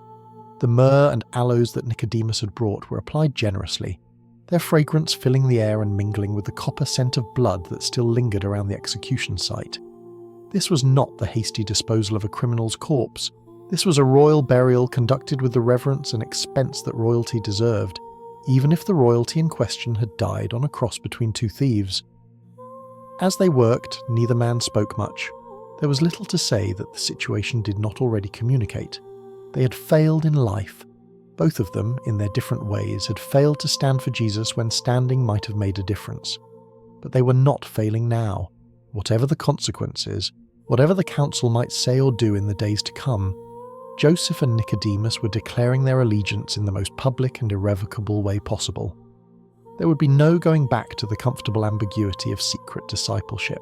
The myrrh and aloes that Nicodemus had brought were applied generously, their fragrance filling the air and mingling with the copper scent of blood that still lingered around the execution site. This was not the hasty disposal of a criminal's corpse. This was a royal burial conducted with the reverence and expense that royalty deserved, even if the royalty in question had died on a cross between two thieves. As they worked, neither man spoke much. There was little to say that the situation did not already communicate. They had failed in life. Both of them, in their different ways, had failed to stand for Jesus when standing might have made a difference. But they were not failing now. Whatever the consequences, whatever the council might say or do in the days to come, Joseph and Nicodemus were declaring their allegiance in the most public and irrevocable way possible. There would be no going back to the comfortable ambiguity of secret discipleship.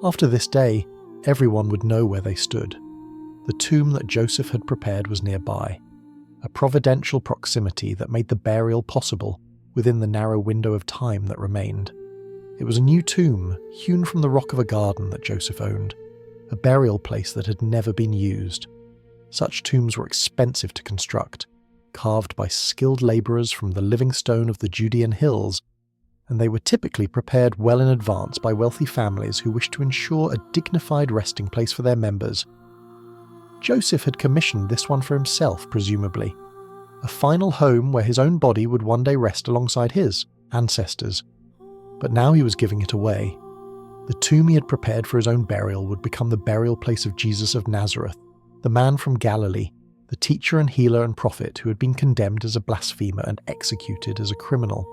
After this day, everyone would know where they stood. The tomb that Joseph had prepared was nearby, a providential proximity that made the burial possible within the narrow window of time that remained. It was a new tomb, hewn from the rock of a garden that Joseph owned. a burial place that had never been used. Such tombs were expensive to construct, carved by skilled labourers from the living stone of the Judean hills, and they were typically prepared well in advance by wealthy families who wished to ensure a dignified resting place for their members. Joseph had commissioned this one for himself, presumably, a final home where his own body would one day rest alongside his ancestors. But now he was giving it away. The tomb he had prepared for his own burial would become the burial place of Jesus of Nazareth, the man from Galilee, the teacher and healer and prophet who had been condemned as a blasphemer and executed as a criminal.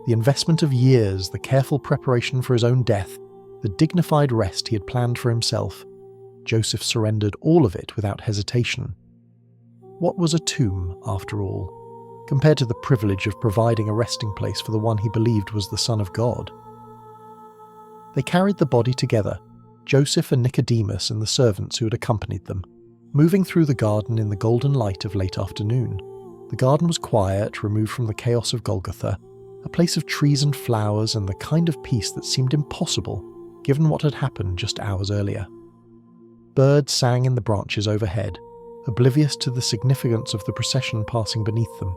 The investment of years, the careful preparation for his own death, the dignified rest he had planned for himself, Joseph surrendered all of it without hesitation. What was a tomb, after all, compared to the privilege of providing a resting place for the one he believed was the Son of God? They carried the body together, Joseph and Nicodemus and the servants who had accompanied them, moving through the garden in the golden light of late afternoon. The garden was quiet, removed from the chaos of Golgotha, a place of trees and flowers and the kind of peace that seemed impossible given what had happened just hours earlier. Birds sang in the branches overhead, oblivious to the significance of the procession passing beneath them.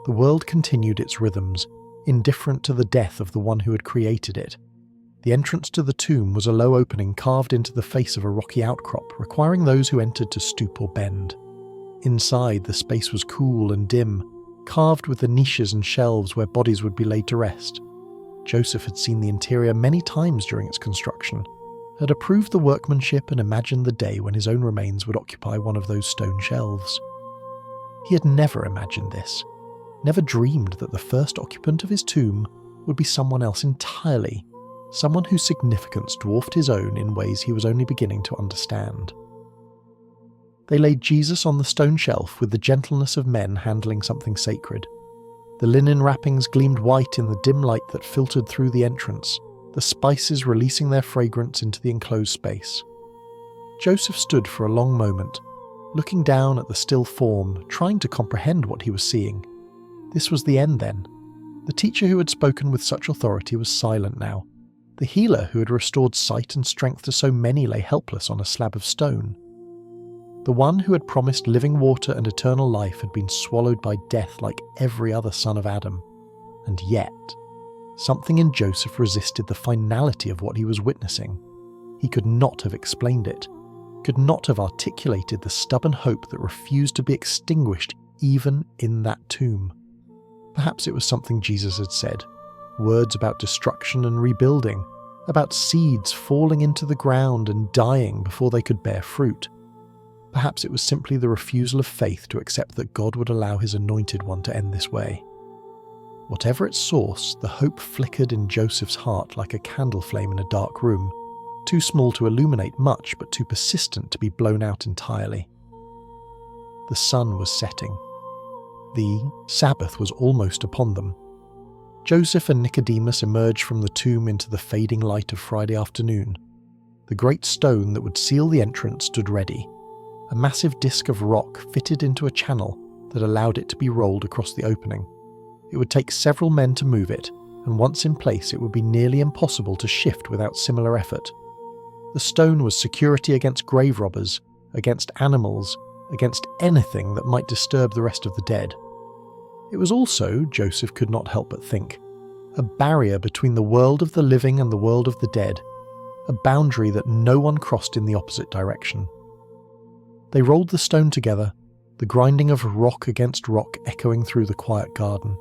The world continued its rhythms, indifferent to the death of the one who had created it. The entrance to the tomb was a low opening carved into the face of a rocky outcrop, requiring those who entered to stoop or bend. Inside, the space was cool and dim, carved with the niches and shelves where bodies would be laid to rest. Joseph had seen the interior many times during its construction, had approved the workmanship and imagined the day when his own remains would occupy one of those stone shelves. He had never imagined this, never dreamed that the first occupant of his tomb would be someone else entirely, someone whose significance dwarfed his own in ways he was only beginning to understand. They laid Jesus on the stone shelf with the gentleness of men handling something sacred. The linen wrappings gleamed white in the dim light that filtered through the entrance, the spices releasing their fragrance into the enclosed space. Joseph stood for a long moment, looking down at the still form, trying to comprehend what he was seeing. This was the end then. The teacher who had spoken with such authority was silent now. The healer who had restored sight and strength to so many lay helpless on a slab of stone. The one who had promised living water and eternal life had been swallowed by death like every other son of Adam. And yet, something in Joseph resisted the finality of what he was witnessing. He could not have explained it, could not have articulated the stubborn hope that refused to be extinguished even in that tomb. Perhaps it was something Jesus had said, words about destruction and rebuilding, about seeds falling into the ground and dying before they could bear fruit. Perhaps it was simply the refusal of faith to accept that God would allow his anointed one to end this way. Whatever its source, the hope flickered in Joseph's heart like a candle flame in a dark room, too small to illuminate much but too persistent to be blown out entirely. The sun was setting. The Sabbath was almost upon them. Joseph and Nicodemus emerged from the tomb into the fading light of Friday afternoon. The great stone that would seal the entrance stood ready, a massive disc of rock fitted into a channel that allowed it to be rolled across the opening. It would take several men to move it, and once in place it would be nearly impossible to shift without similar effort. The stone was security against grave robbers, against animals, against anything that might disturb the rest of the dead. It was also, Joseph could not help but think, a barrier between the world of the living and the world of the dead, a boundary that no one crossed in the opposite direction. They rolled the stone together, the grinding of rock against rock echoing through the quiet garden.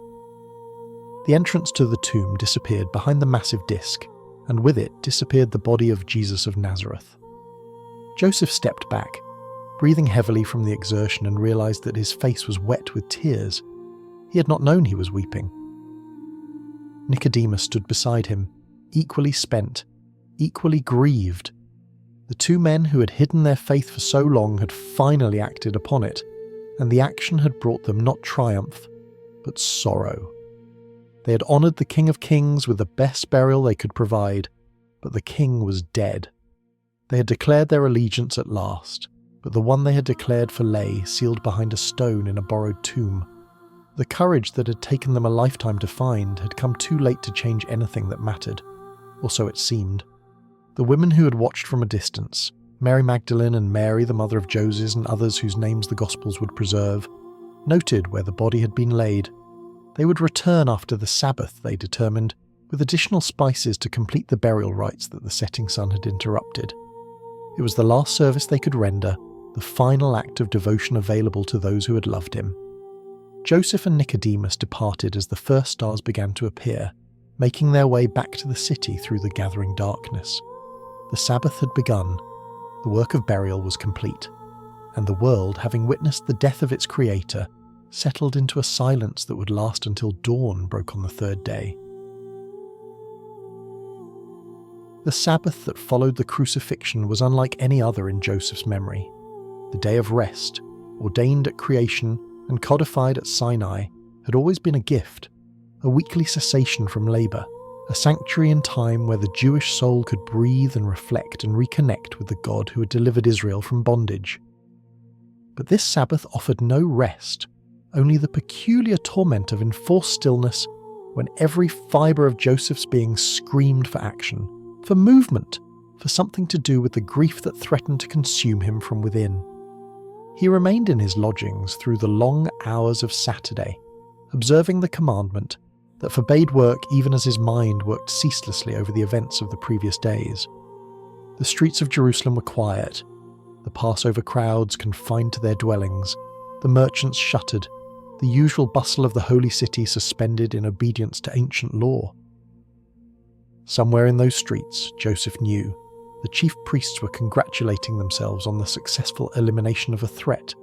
The entrance to the tomb disappeared behind the massive disc, and with it disappeared the body of Jesus of Nazareth. Joseph stepped back, breathing heavily from the exertion, and realized that his face was wet with tears. He had not known he was weeping. Nicodemus stood beside him, equally spent, equally grieved. The two men who had hidden their faith for so long had finally acted upon it, and the action had brought them not triumph, but sorrow. They had honoured the King of Kings with the best burial they could provide, but the king was dead. They had declared their allegiance at last, but the one they had declared for lay sealed behind a stone in a borrowed tomb. The courage that had taken them a lifetime to find had come too late to change anything that mattered, or so it seemed. The women who had watched from a distance, Mary Magdalene and Mary, the mother of Joses, and others whose names the Gospels would preserve, noted where the body had been laid. They would return after the Sabbath, they determined, with additional spices to complete the burial rites that the setting sun had interrupted. It was the last service they could render, the final act of devotion available to those who had loved him. Joseph and Nicodemus departed as the first stars began to appear, making their way back to the city through the gathering darkness. The Sabbath had begun, the work of burial was complete, and the world, having witnessed the death of its creator, settled into a silence that would last until dawn broke on the third day. The Sabbath that followed the crucifixion was unlike any other in Joseph's memory. The day of rest, ordained at creation and codified at Sinai, had always been a gift, a weekly cessation from labour, a sanctuary in time where the Jewish soul could breathe and reflect and reconnect with the God who had delivered Israel from bondage. But this Sabbath offered no rest, only the peculiar torment of enforced stillness when every fibre of Joseph's being screamed for action, for movement, for something to do with the grief that threatened to consume him from within. He remained in his lodgings through the long hours of Saturday, observing the commandment that forbade work even as his mind worked ceaselessly over the events of the previous days. The streets of Jerusalem were quiet, the Passover crowds confined to their dwellings, the merchants shuttered, the usual bustle of the holy city suspended in obedience to ancient law. Somewhere in those streets, Joseph knew, the chief priests were congratulating themselves on the successful elimination of a threat.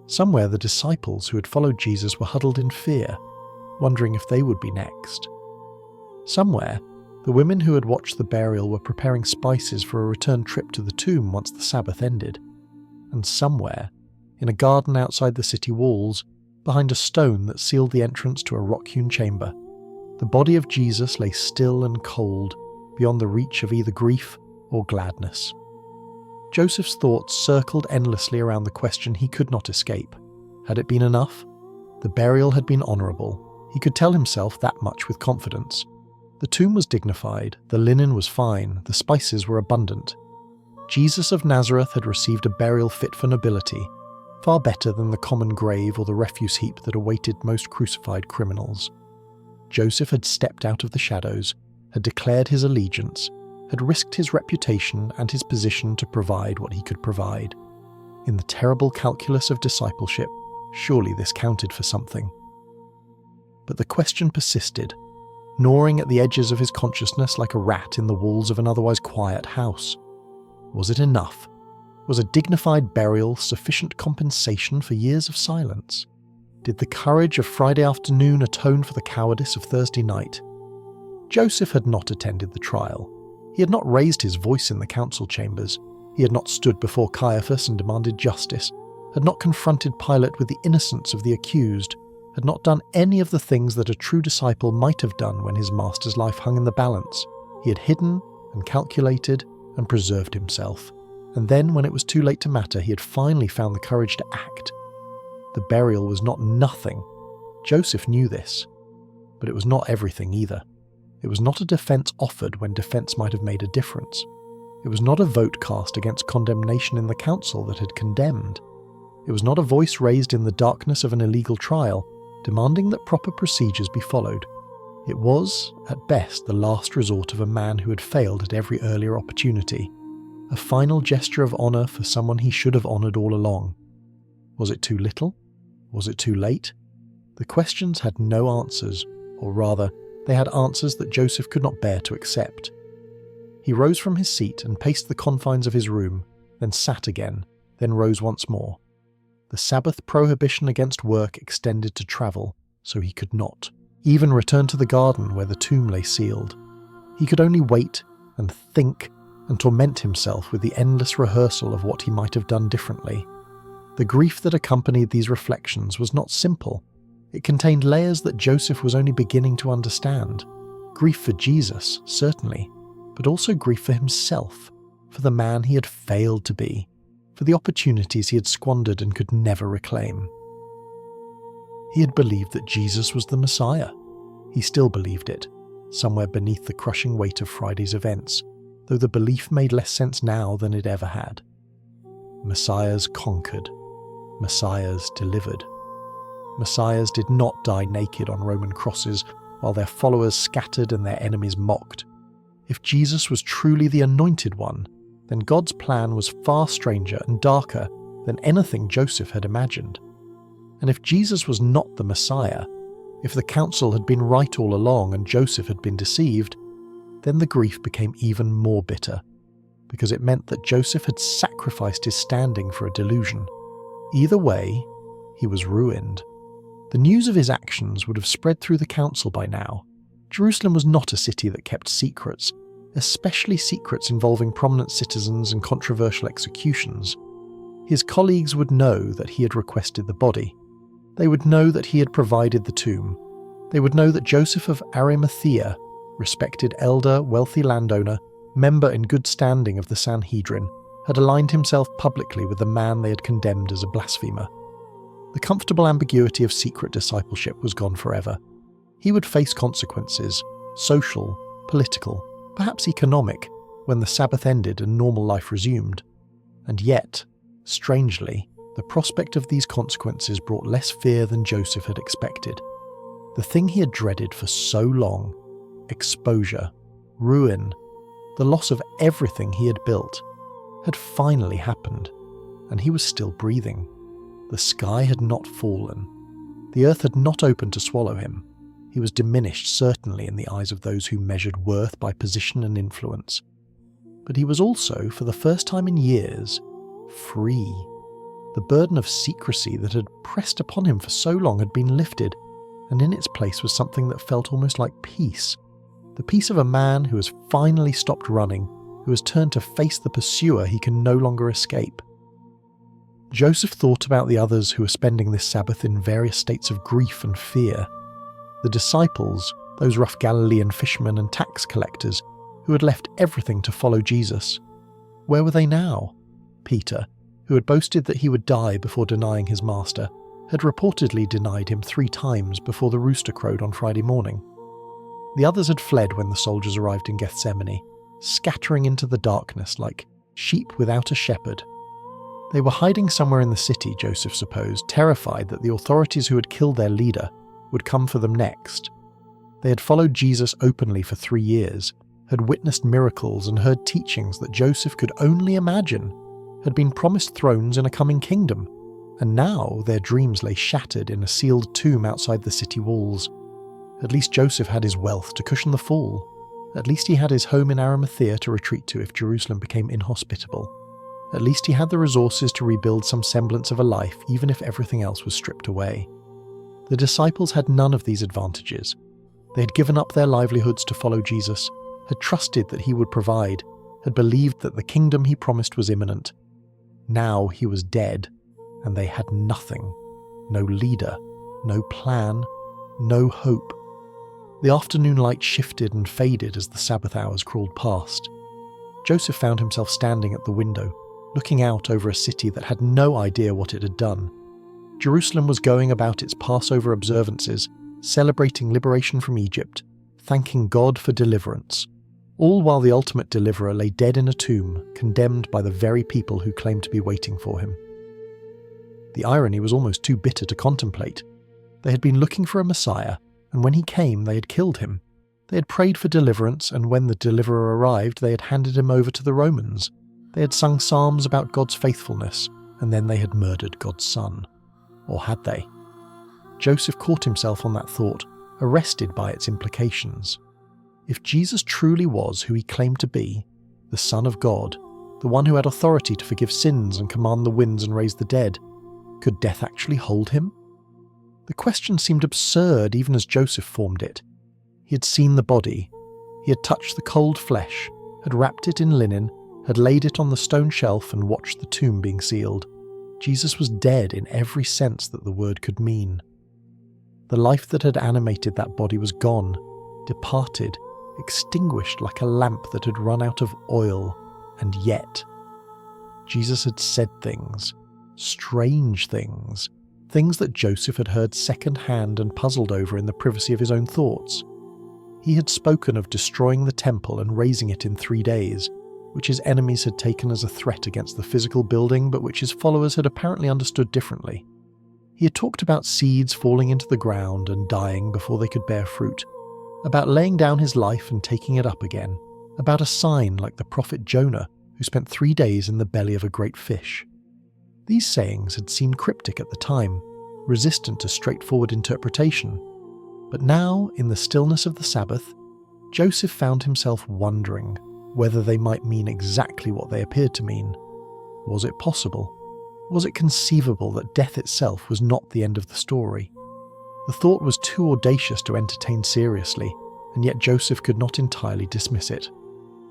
Somewhere the disciples who had followed Jesus were huddled in fear, wondering if they would be next. Somewhere, the women who had watched the burial were preparing spices for a return trip to the tomb once the Sabbath ended. And somewhere, in a garden outside the city walls, behind a stone that sealed the entrance to a rock-hewn chamber, the body of Jesus lay still and cold, beyond the reach of either grief or gladness. Joseph's thoughts circled endlessly around the question he could not escape. Had it been enough? The burial had been honourable. He could tell himself that much with confidence. The tomb was dignified, the linen was fine, the spices were abundant. Jesus of Nazareth had received a burial fit for nobility, far better than the common grave or the refuse heap that awaited most crucified criminals. Joseph had stepped out of the shadows, had declared his allegiance, had risked his reputation and his position to provide what he could provide. In the terrible calculus of discipleship, surely this counted for something. But the question persisted, gnawing at the edges of his consciousness like a rat in the walls of an otherwise quiet house. Was it enough? Was a dignified burial sufficient compensation for years of silence? Did the courage of Friday afternoon atone for the cowardice of Thursday night? Joseph had not attended the trial. He had not raised his voice in the council chambers. He had not stood before Caiaphas and demanded justice, had not confronted Pilate with the innocence of the accused, had not done any of the things that a true disciple might have done when his master's life hung in the balance. He had hidden and calculated and preserved himself. And then, when it was too late to matter, he had finally found the courage to act. The burial was not nothing. Joseph knew this. But it was not everything either. It was not a defence offered when defence might have made a difference. It was not a vote cast against condemnation in the council that had condemned. It was not a voice raised in the darkness of an illegal trial, demanding that proper procedures be followed. It was, at best, the last resort of a man who had failed at every earlier opportunity. A final gesture of honour for someone he should have honoured all along. Was it too little? Was it too late? The questions had no answers, or rather, they had answers that Joseph could not bear to accept. He rose from his seat and paced the confines of his room, then sat again, then rose once more. The Sabbath prohibition against work extended to travel, so he could not even return to the garden where the tomb lay sealed. He could only wait and think and torment himself with the endless rehearsal of what he might have done differently. The grief that accompanied these reflections was not simple. It contained layers that Joseph was only beginning to understand. Grief for Jesus, certainly, but also grief for himself, for the man he had failed to be, for the opportunities he had squandered and could never reclaim. He had believed that Jesus was the Messiah. He still believed it, somewhere beneath the crushing weight of Friday's events. though the belief made less sense now than it ever had. Messiahs conquered. Messiahs delivered. Messiahs did not die naked on Roman crosses while their followers scattered and their enemies mocked. If Jesus was truly the Anointed One, then God's plan was far stranger and darker than anything Joseph had imagined. And if Jesus was not the Messiah, if the council had been right all along and Joseph had been deceived, then the grief became even more bitter, because it meant that Joseph had sacrificed his standing for a delusion. Either way, he was ruined. The news of his actions would have spread through the council by now. Jerusalem was not a city that kept secrets, especially secrets involving prominent citizens and controversial executions. His colleagues would know that he had requested the body. They would know that he had provided the tomb. They would know that Joseph of Arimathea, respected elder, wealthy landowner, member in good standing of the Sanhedrin, had aligned himself publicly with the man they had condemned as a blasphemer. The comfortable ambiguity of secret discipleship was gone forever. He would face consequences, social, political, perhaps economic, when the Sabbath ended and normal life resumed. And yet, strangely, the prospect of these consequences brought less fear than Joseph had expected. The thing he had dreaded for so long, exposure, ruin, the loss of everything he had built, had finally happened, and he was still breathing. The sky had not fallen. The earth had not opened to swallow him. He was diminished, certainly, in the eyes of those who measured worth by position and influence. But he was also, for the first time in years, free. The burden of secrecy that had pressed upon him for so long had been lifted, and in its place was something that felt almost like peace. The peace of a man who has finally stopped running, who has turned to face the pursuer he can no longer escape. Joseph thought about the others who were spending this Sabbath in various states of grief and fear. The disciples, those rough Galilean fishermen and tax collectors, who had left everything to follow Jesus. Where were they now? Peter, who had boasted that he would die before denying his master, had reportedly denied him 3 times before the rooster crowed on Friday morning. The others had fled when the soldiers arrived in Gethsemane, scattering into the darkness like sheep without a shepherd. They were hiding somewhere in the city, Joseph supposed, terrified that the authorities who had killed their leader would come for them next. They had followed Jesus openly for 3 years, had witnessed miracles and heard teachings that Joseph could only imagine, had been promised thrones in a coming kingdom, and now their dreams lay shattered in a sealed tomb outside the city walls. At least Joseph had his wealth to cushion the fall. At least he had his home in Arimathea to retreat to if Jerusalem became inhospitable. At least he had the resources to rebuild some semblance of a life, even if everything else was stripped away. The disciples had none of these advantages. They had given up their livelihoods to follow Jesus, had trusted that he would provide, had believed that the kingdom he promised was imminent. Now he was dead, and they had nothing. No leader, no plan, no hope. The afternoon light shifted and faded as the Sabbath hours crawled past. Joseph found himself standing at the window, looking out over a city that had no idea what it had done. Jerusalem was going about its Passover observances, celebrating liberation from Egypt, thanking God for deliverance, all while the ultimate deliverer lay dead in a tomb, condemned by the very people who claimed to be waiting for him. The irony was almost too bitter to contemplate. They had been looking for a Messiah, and when he came they had killed him. They had prayed for deliverance, and when the deliverer arrived they had handed him over to the Romans. They had sung psalms about God's faithfulness, and then they had murdered God's son. Or had they? Joseph caught himself on that thought, arrested by its implications. If Jesus truly was who he claimed to be, the Son of God, the one who had authority to forgive sins and command the winds and raise the dead, could death actually hold him? The question seemed absurd even as Joseph formed it. He had seen the body. He had touched the cold flesh, had wrapped it in linen, had laid it on the stone shelf and watched the tomb being sealed. Jesus was dead in every sense that the word could mean. The life that had animated that body was gone, departed, extinguished like a lamp that had run out of oil, and yet Jesus had said things, strange things, things that Joseph had heard second-hand and puzzled over in the privacy of his own thoughts. He had spoken of destroying the temple and razing it in 3 days, which his enemies had taken as a threat against the physical building, but which his followers had apparently understood differently. He had talked about seeds falling into the ground and dying before they could bear fruit, about laying down his life and taking it up again, about a sign like the prophet Jonah, who spent 3 days in the belly of a great fish. These sayings had seemed cryptic at the time, resistant to straightforward interpretation. But now, in the stillness of the Sabbath, Joseph found himself wondering whether they might mean exactly what they appeared to mean. Was it possible? Was it conceivable that death itself was not the end of the story? The thought was too audacious to entertain seriously, and yet Joseph could not entirely dismiss it.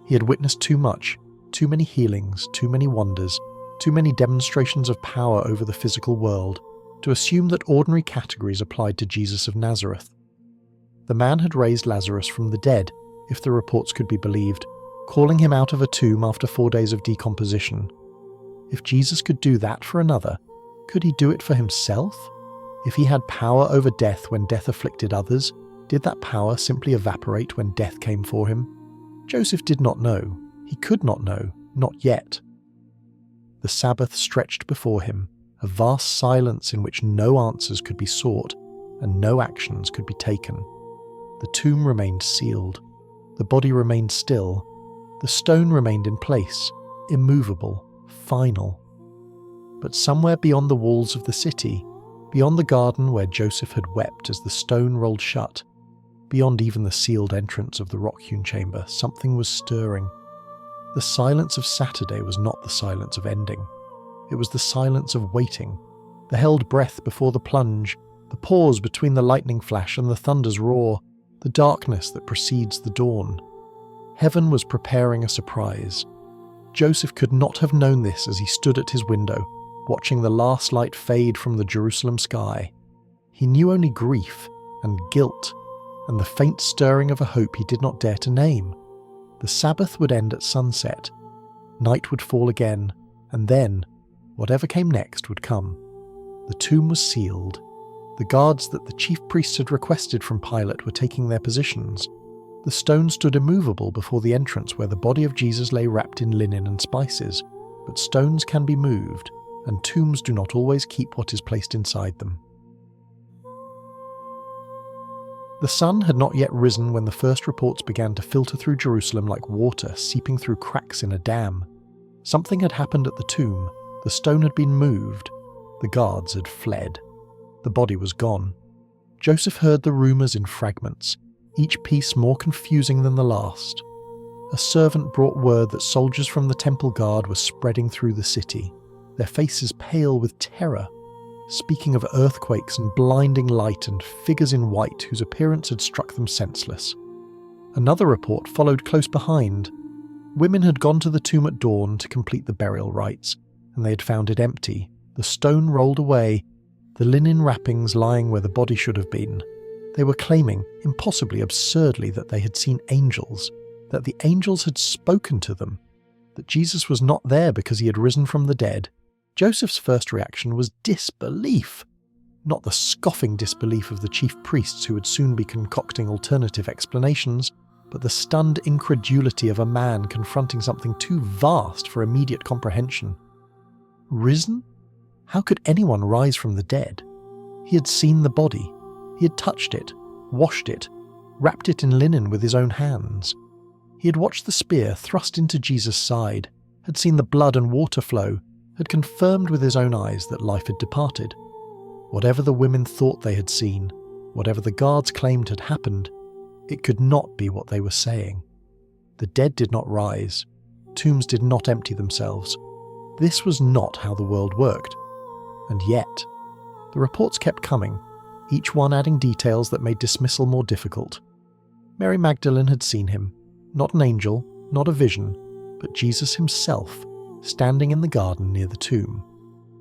He had witnessed too much, too many healings, too many wonders, too many demonstrations of power over the physical world, to assume that ordinary categories applied to Jesus of Nazareth. The man had raised Lazarus from the dead, if the reports could be believed, calling him out of a tomb after 4 days of decomposition. If Jesus could do that for another, could he do it for himself? If he had power over death when death afflicted others, did that power simply evaporate when death came for him? Joseph did not know. He could not know, not yet. The Sabbath stretched before him, a vast silence in which no answers could be sought and no actions could be taken. The tomb remained sealed. The body remained still. The stone remained in place, immovable, final. But somewhere beyond the walls of the city, beyond the garden where Joseph had wept as the stone rolled shut, beyond even the sealed entrance of the rock-hewn chamber, something was stirring. The silence of Saturday was not the silence of ending. It was the silence of waiting, the held breath before the plunge, the pause between the lightning flash and the thunder's roar, the darkness that precedes the dawn. Heaven was preparing a surprise. Joseph could not have known this as he stood at his window, watching the last light fade from the Jerusalem sky. He knew only grief and guilt, and the faint stirring of a hope he did not dare to name. The Sabbath would end at sunset. Night would fall again, and then, whatever came next would come. The tomb was sealed. The guards that the chief priests had requested from Pilate were taking their positions. The stone stood immovable before the entrance where the body of Jesus lay wrapped in linen and spices, but stones can be moved, and tombs do not always keep what is placed inside them. The sun had not yet risen when the first reports began to filter through Jerusalem like water seeping through cracks in a dam. Something had happened at the tomb. The stone had been moved. The guards had fled. The body was gone. Joseph heard the rumours in fragments, each piece more confusing than the last. A servant brought word that soldiers from the temple guard were spreading through the city, their faces pale with terror, speaking of earthquakes and blinding light and figures in white whose appearance had struck them senseless. Another report followed close behind. Women had gone to the tomb at dawn to complete the burial rites, and they had found it empty, the stone rolled away, the linen wrappings lying where the body should have been. They were claiming, impossibly absurdly, that they had seen angels, that the angels had spoken to them, that Jesus was not there because he had risen from the dead. Joseph's first reaction was disbelief, not the scoffing disbelief of the chief priests who would soon be concocting alternative explanations, but the stunned incredulity of a man confronting something too vast for immediate comprehension. Risen? How could anyone rise from the dead? He had seen the body. He had touched it, washed it, wrapped it in linen with his own hands. He had watched the spear thrust into Jesus' side, had seen the blood and water flow, had confirmed with his own eyes that life had departed. Whatever the women thought they had seen, whatever the guards claimed had happened, it could not be what they were saying. The dead did not rise. Tombs did not empty themselves. This was not how the world worked. And yet, the reports kept coming, each one adding details that made dismissal more difficult. Mary Magdalene had seen him, not an angel, not a vision, but Jesus himself, standing in the garden near the tomb.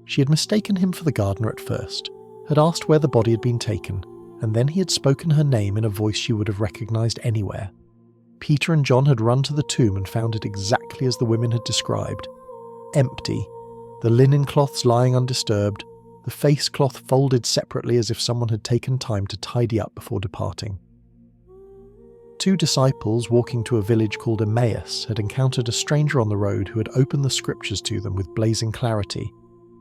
She had mistaken him for the gardener at first, had asked where the body had been taken, and then he had spoken her name in a voice she would have recognized anywhere. Peter and John had run to the tomb and found it exactly as the women had described. Empty, the linen cloths lying undisturbed, the face cloth folded separately as if someone had taken time to tidy up before departing. 2 disciples walking to a village called Emmaus had encountered a stranger on the road who had opened the scriptures to them with blazing clarity,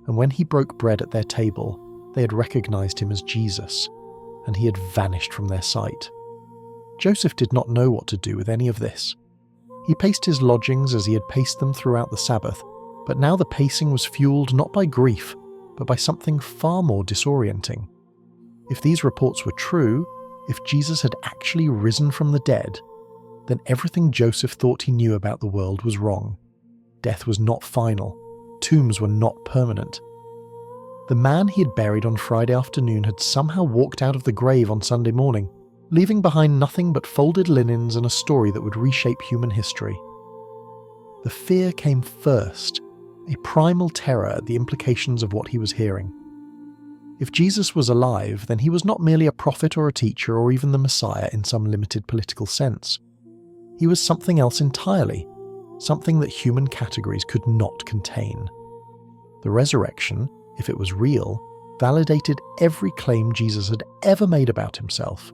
and when he broke bread at their table, they had recognized him as Jesus, and he had vanished from their sight. Joseph did not know what to do with any of this. He paced his lodgings as he had paced them throughout the Sabbath, but now the pacing was fueled not by grief, but by something far more disorienting. If these reports were true, if Jesus had actually risen from the dead, then everything Joseph thought he knew about the world was wrong. Death was not final. Tombs were not permanent. The man he had buried on Friday afternoon had somehow walked out of the grave on Sunday morning, leaving behind nothing but folded linens and a story that would reshape human history. The fear came first, a primal terror at the implications of what he was hearing. If Jesus was alive, then he was not merely a prophet or a teacher or even the Messiah in some limited political sense. He was something else entirely, something that human categories could not contain. The resurrection, if it was real, validated every claim Jesus had ever made about himself.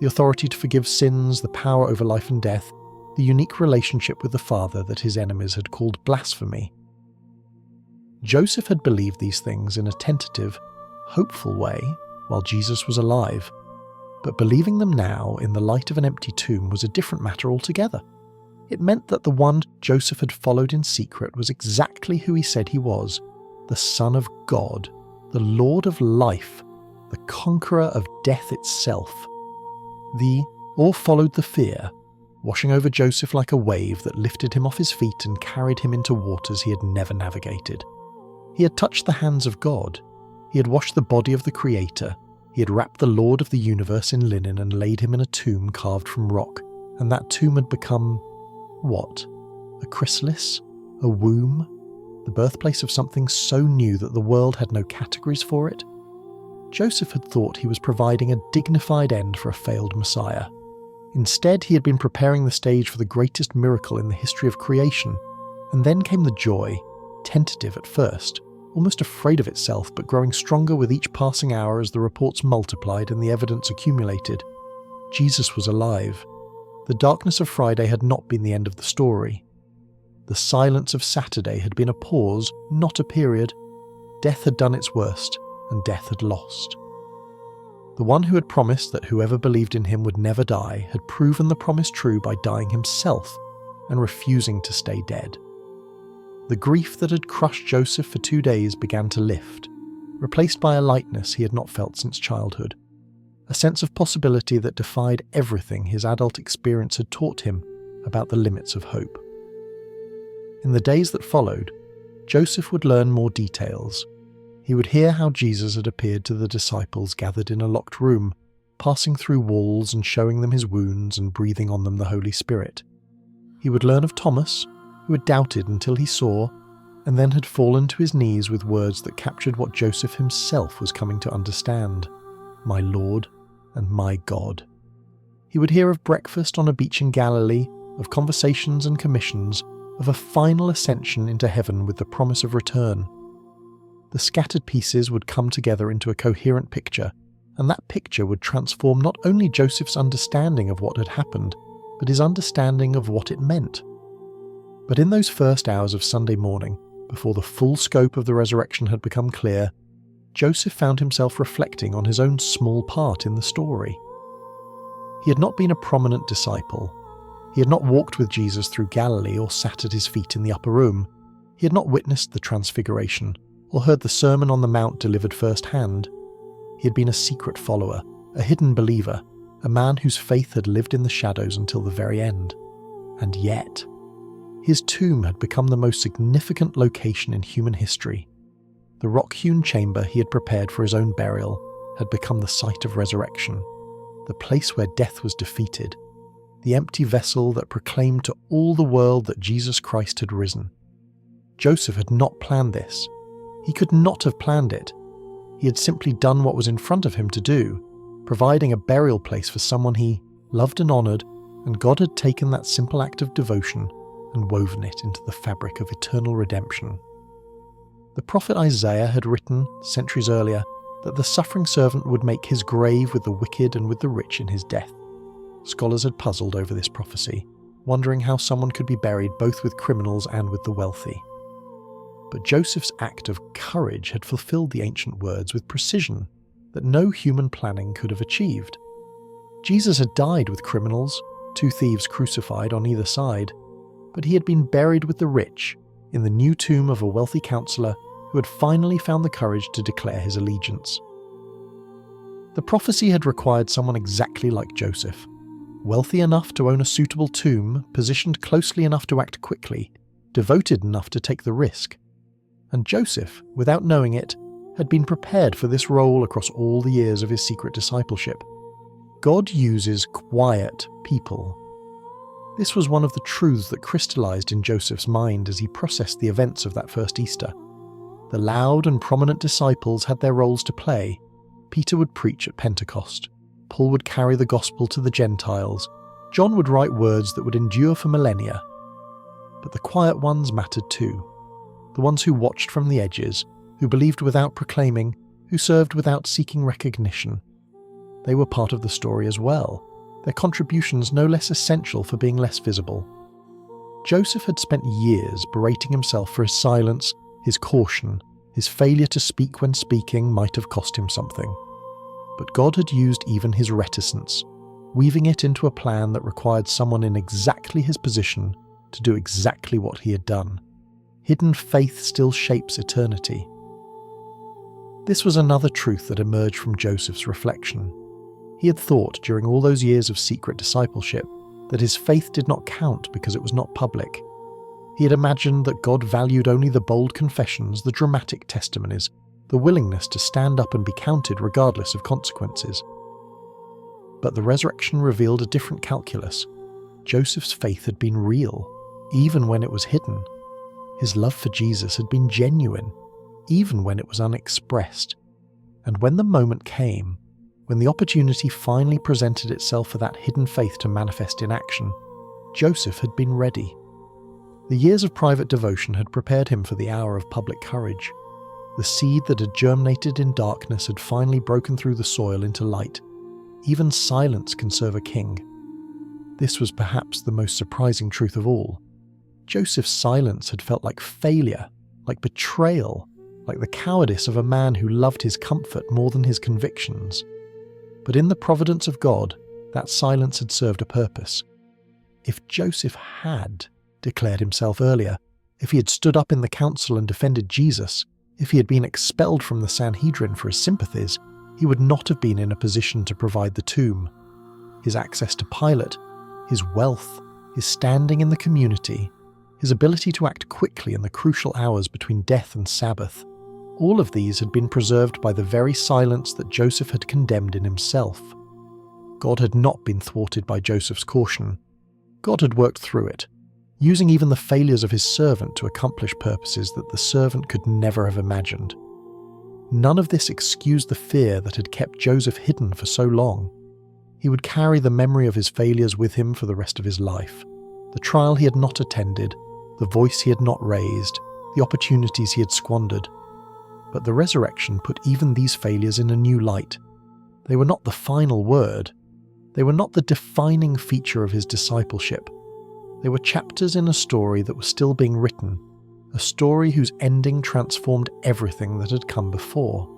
The authority to forgive sins, the power over life and death, the unique relationship with the Father that his enemies had called blasphemy. Joseph had believed these things in a tentative, hopeful way while Jesus was alive, but believing them now in the light of an empty tomb was a different matter altogether. It meant that the one Joseph had followed in secret was exactly who he said he was, the Son of God, the Lord of life, the conqueror of death itself. The awe followed the fear, washing over Joseph like a wave that lifted him off his feet and carried him into waters he had never navigated. He had touched the hands of God. He had washed the body of the Creator. He had wrapped the Lord of the universe in linen and laid him in a tomb carved from rock, and that tomb had become what? A chrysalis? A womb? The birthplace of something so new that the world had no categories for it? Joseph had thought he was providing a dignified end for a failed Messiah. Instead, he had been preparing the stage for the greatest miracle in the history of creation, and then came the joy, tentative at first, almost afraid of itself but growing stronger with each passing hour as the reports multiplied and the evidence accumulated. Jesus was alive. The darkness of Friday had not been the end of the story. The silence of Saturday had been a pause, not a period. Death had done its worst, and death had lost. The one who had promised that whoever believed in him would never die had proven the promise true by dying himself and refusing to stay dead. The grief that had crushed Joseph for 2 days began to lift, replaced by a lightness he had not felt since childhood, a sense of possibility that defied everything his adult experience had taught him about the limits of hope. In the days that followed, Joseph would learn more details. He would hear how Jesus had appeared to the disciples gathered in a locked room, passing through walls and showing them his wounds and breathing on them the Holy Spirit. He would learn of Thomas, who had doubted until he saw, and then had fallen to his knees with words that captured what Joseph himself was coming to understand: my Lord and my God. He would hear of breakfast on a beach in Galilee, of conversations and commissions, of a final ascension into heaven with the promise of return. The scattered pieces would come together into a coherent picture, and that picture would transform not only Joseph's understanding of what had happened, but his understanding of what it meant. But in those first hours of Sunday morning, before the full scope of the resurrection had become clear, Joseph found himself reflecting on his own small part in the story. He had not been a prominent disciple. He had not walked with Jesus through Galilee or sat at his feet in the upper room. He had not witnessed the Transfiguration or heard the Sermon on the Mount delivered firsthand. He had been a secret follower, a hidden believer, a man whose faith had lived in the shadows until the very end. And yet, his tomb had become the most significant location in human history. The rock-hewn chamber he had prepared for his own burial had become the site of resurrection, the place where death was defeated, the empty vessel that proclaimed to all the world that Jesus Christ had risen. Joseph had not planned this. He could not have planned it. He had simply done what was in front of him to do, providing a burial place for someone he loved and honoured, and God had taken that simple act of devotion and woven it into the fabric of eternal redemption. The prophet Isaiah had written, centuries earlier, that the suffering servant would make his grave with the wicked and with the rich in his death. Scholars had puzzled over this prophecy, wondering how someone could be buried both with criminals and with the wealthy. But Joseph's act of courage had fulfilled the ancient words with precision that no human planning could have achieved. Jesus had died with criminals, 2 thieves crucified on either side, but he had been buried with the rich in the new tomb of a wealthy counselor who had finally found the courage to declare his allegiance. The prophecy had required someone exactly like Joseph, wealthy enough to own a suitable tomb, positioned closely enough to act quickly, devoted enough to take the risk. And Joseph, without knowing it, had been prepared for this role across all the years of his secret discipleship. God uses quiet people. This was one of the truths that crystallized in Joseph's mind as he processed the events of that first Easter. The loud and prominent disciples had their roles to play. Peter would preach at Pentecost. Paul would carry the gospel to the Gentiles. John would write words that would endure for millennia. But the quiet ones mattered too. The ones who watched from the edges, who believed without proclaiming, who served without seeking recognition. They were part of the story as well, their contributions no less essential for being less visible. Joseph had spent years berating himself for his silence, his caution, his failure to speak when speaking might have cost him something. But God had used even his reticence, weaving it into a plan that required someone in exactly his position to do exactly what he had done. Hidden faith still shapes eternity. This was another truth that emerged from Joseph's reflection. He had thought during all those years of secret discipleship that his faith did not count because it was not public. He had imagined that God valued only the bold confessions, the dramatic testimonies, the willingness to stand up and be counted regardless of consequences. But the resurrection revealed a different calculus. Joseph's faith had been real, even when it was hidden. His love for Jesus had been genuine, even when it was unexpressed. And when the moment came, when the opportunity finally presented itself for that hidden faith to manifest in action, Joseph had been ready. The years of private devotion had prepared him for the hour of public courage. The seed that had germinated in darkness had finally broken through the soil into light. Even silence can serve a king. This was perhaps the most surprising truth of all. Joseph's silence had felt like failure, like betrayal, like the cowardice of a man who loved his comfort more than his convictions. But in the providence of God, that silence had served a purpose. If Joseph had declared himself earlier, if he had stood up in the council and defended Jesus, if he had been expelled from the Sanhedrin for his sympathies, he would not have been in a position to provide the tomb. His access to Pilate, his wealth, his standing in the community, his ability to act quickly in the crucial hours between death and Sabbath, all of these had been preserved by the very silence that Joseph had condemned in himself. God had not been thwarted by Joseph's caution. God had worked through it, using even the failures of his servant to accomplish purposes that the servant could never have imagined. None of this excused the fear that had kept Joseph hidden for so long. He would carry the memory of his failures with him for the rest of his life. The trial he had not attended, the voice he had not raised, the opportunities he had squandered. But the resurrection put even these failures in a new light. They were not the final word. They were not the defining feature of his discipleship. They were chapters in a story that was still being written, a story whose ending transformed everything that had come before.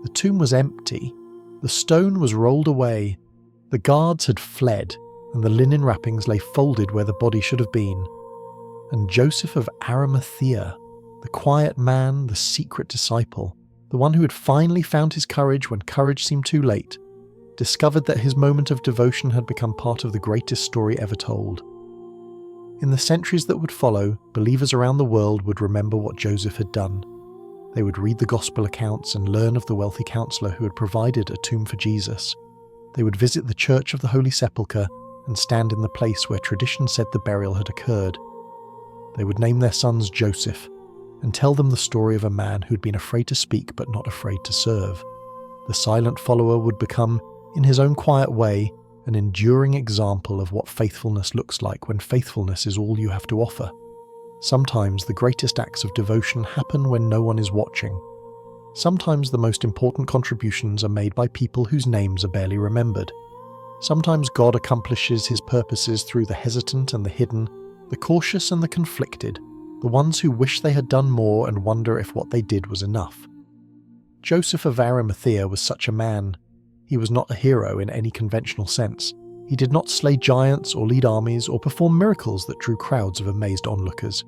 The tomb was empty. The stone was rolled away. The guards had fled, and the linen wrappings lay folded where the body should have been. And Joseph of Arimathea, the quiet man, the secret disciple, the one who had finally found his courage when courage seemed too late, discovered that his moment of devotion had become part of the greatest story ever told. In the centuries that would follow, believers around the world would remember what Joseph had done. They would read the gospel accounts and learn of the wealthy counselor who had provided a tomb for Jesus. They would visit the Church of the Holy Sepulchre and stand in the place where tradition said the burial had occurred. They would name their sons Joseph and tell them the story of a man who'd been afraid to speak but not afraid to serve. The silent follower would become, in his own quiet way, an enduring example of what faithfulness looks like when faithfulness is all you have to offer. Sometimes the greatest acts of devotion happen when no one is watching. Sometimes the most important contributions are made by people whose names are barely remembered. Sometimes God accomplishes his purposes through the hesitant and the hidden, the cautious and the conflicted, the ones who wish they had done more and wonder if what they did was enough. Joseph of Arimathea was such a man. He was not a hero in any conventional sense. He did not slay giants or lead armies or perform miracles that drew crowds of amazed onlookers.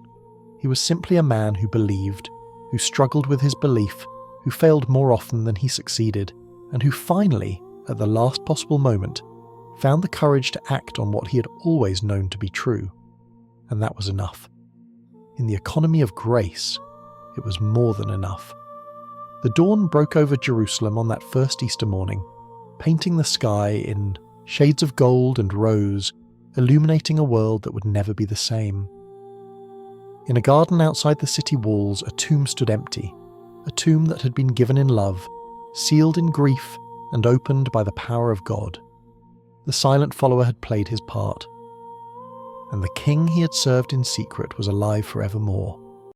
He was simply a man who believed, who struggled with his belief, who failed more often than he succeeded, and who finally, at the last possible moment, found the courage to act on what he had always known to be true. And that was enough. In the economy of grace, it was more than enough. The dawn broke over Jerusalem on that first Easter morning, painting the sky in shades of gold and rose, illuminating a world that would never be the same. In a garden outside the city walls, a tomb stood empty, a tomb that had been given in love, sealed in grief, and opened by the power of God. The silent follower had played his part, and the king he had served in secret was alive forevermore.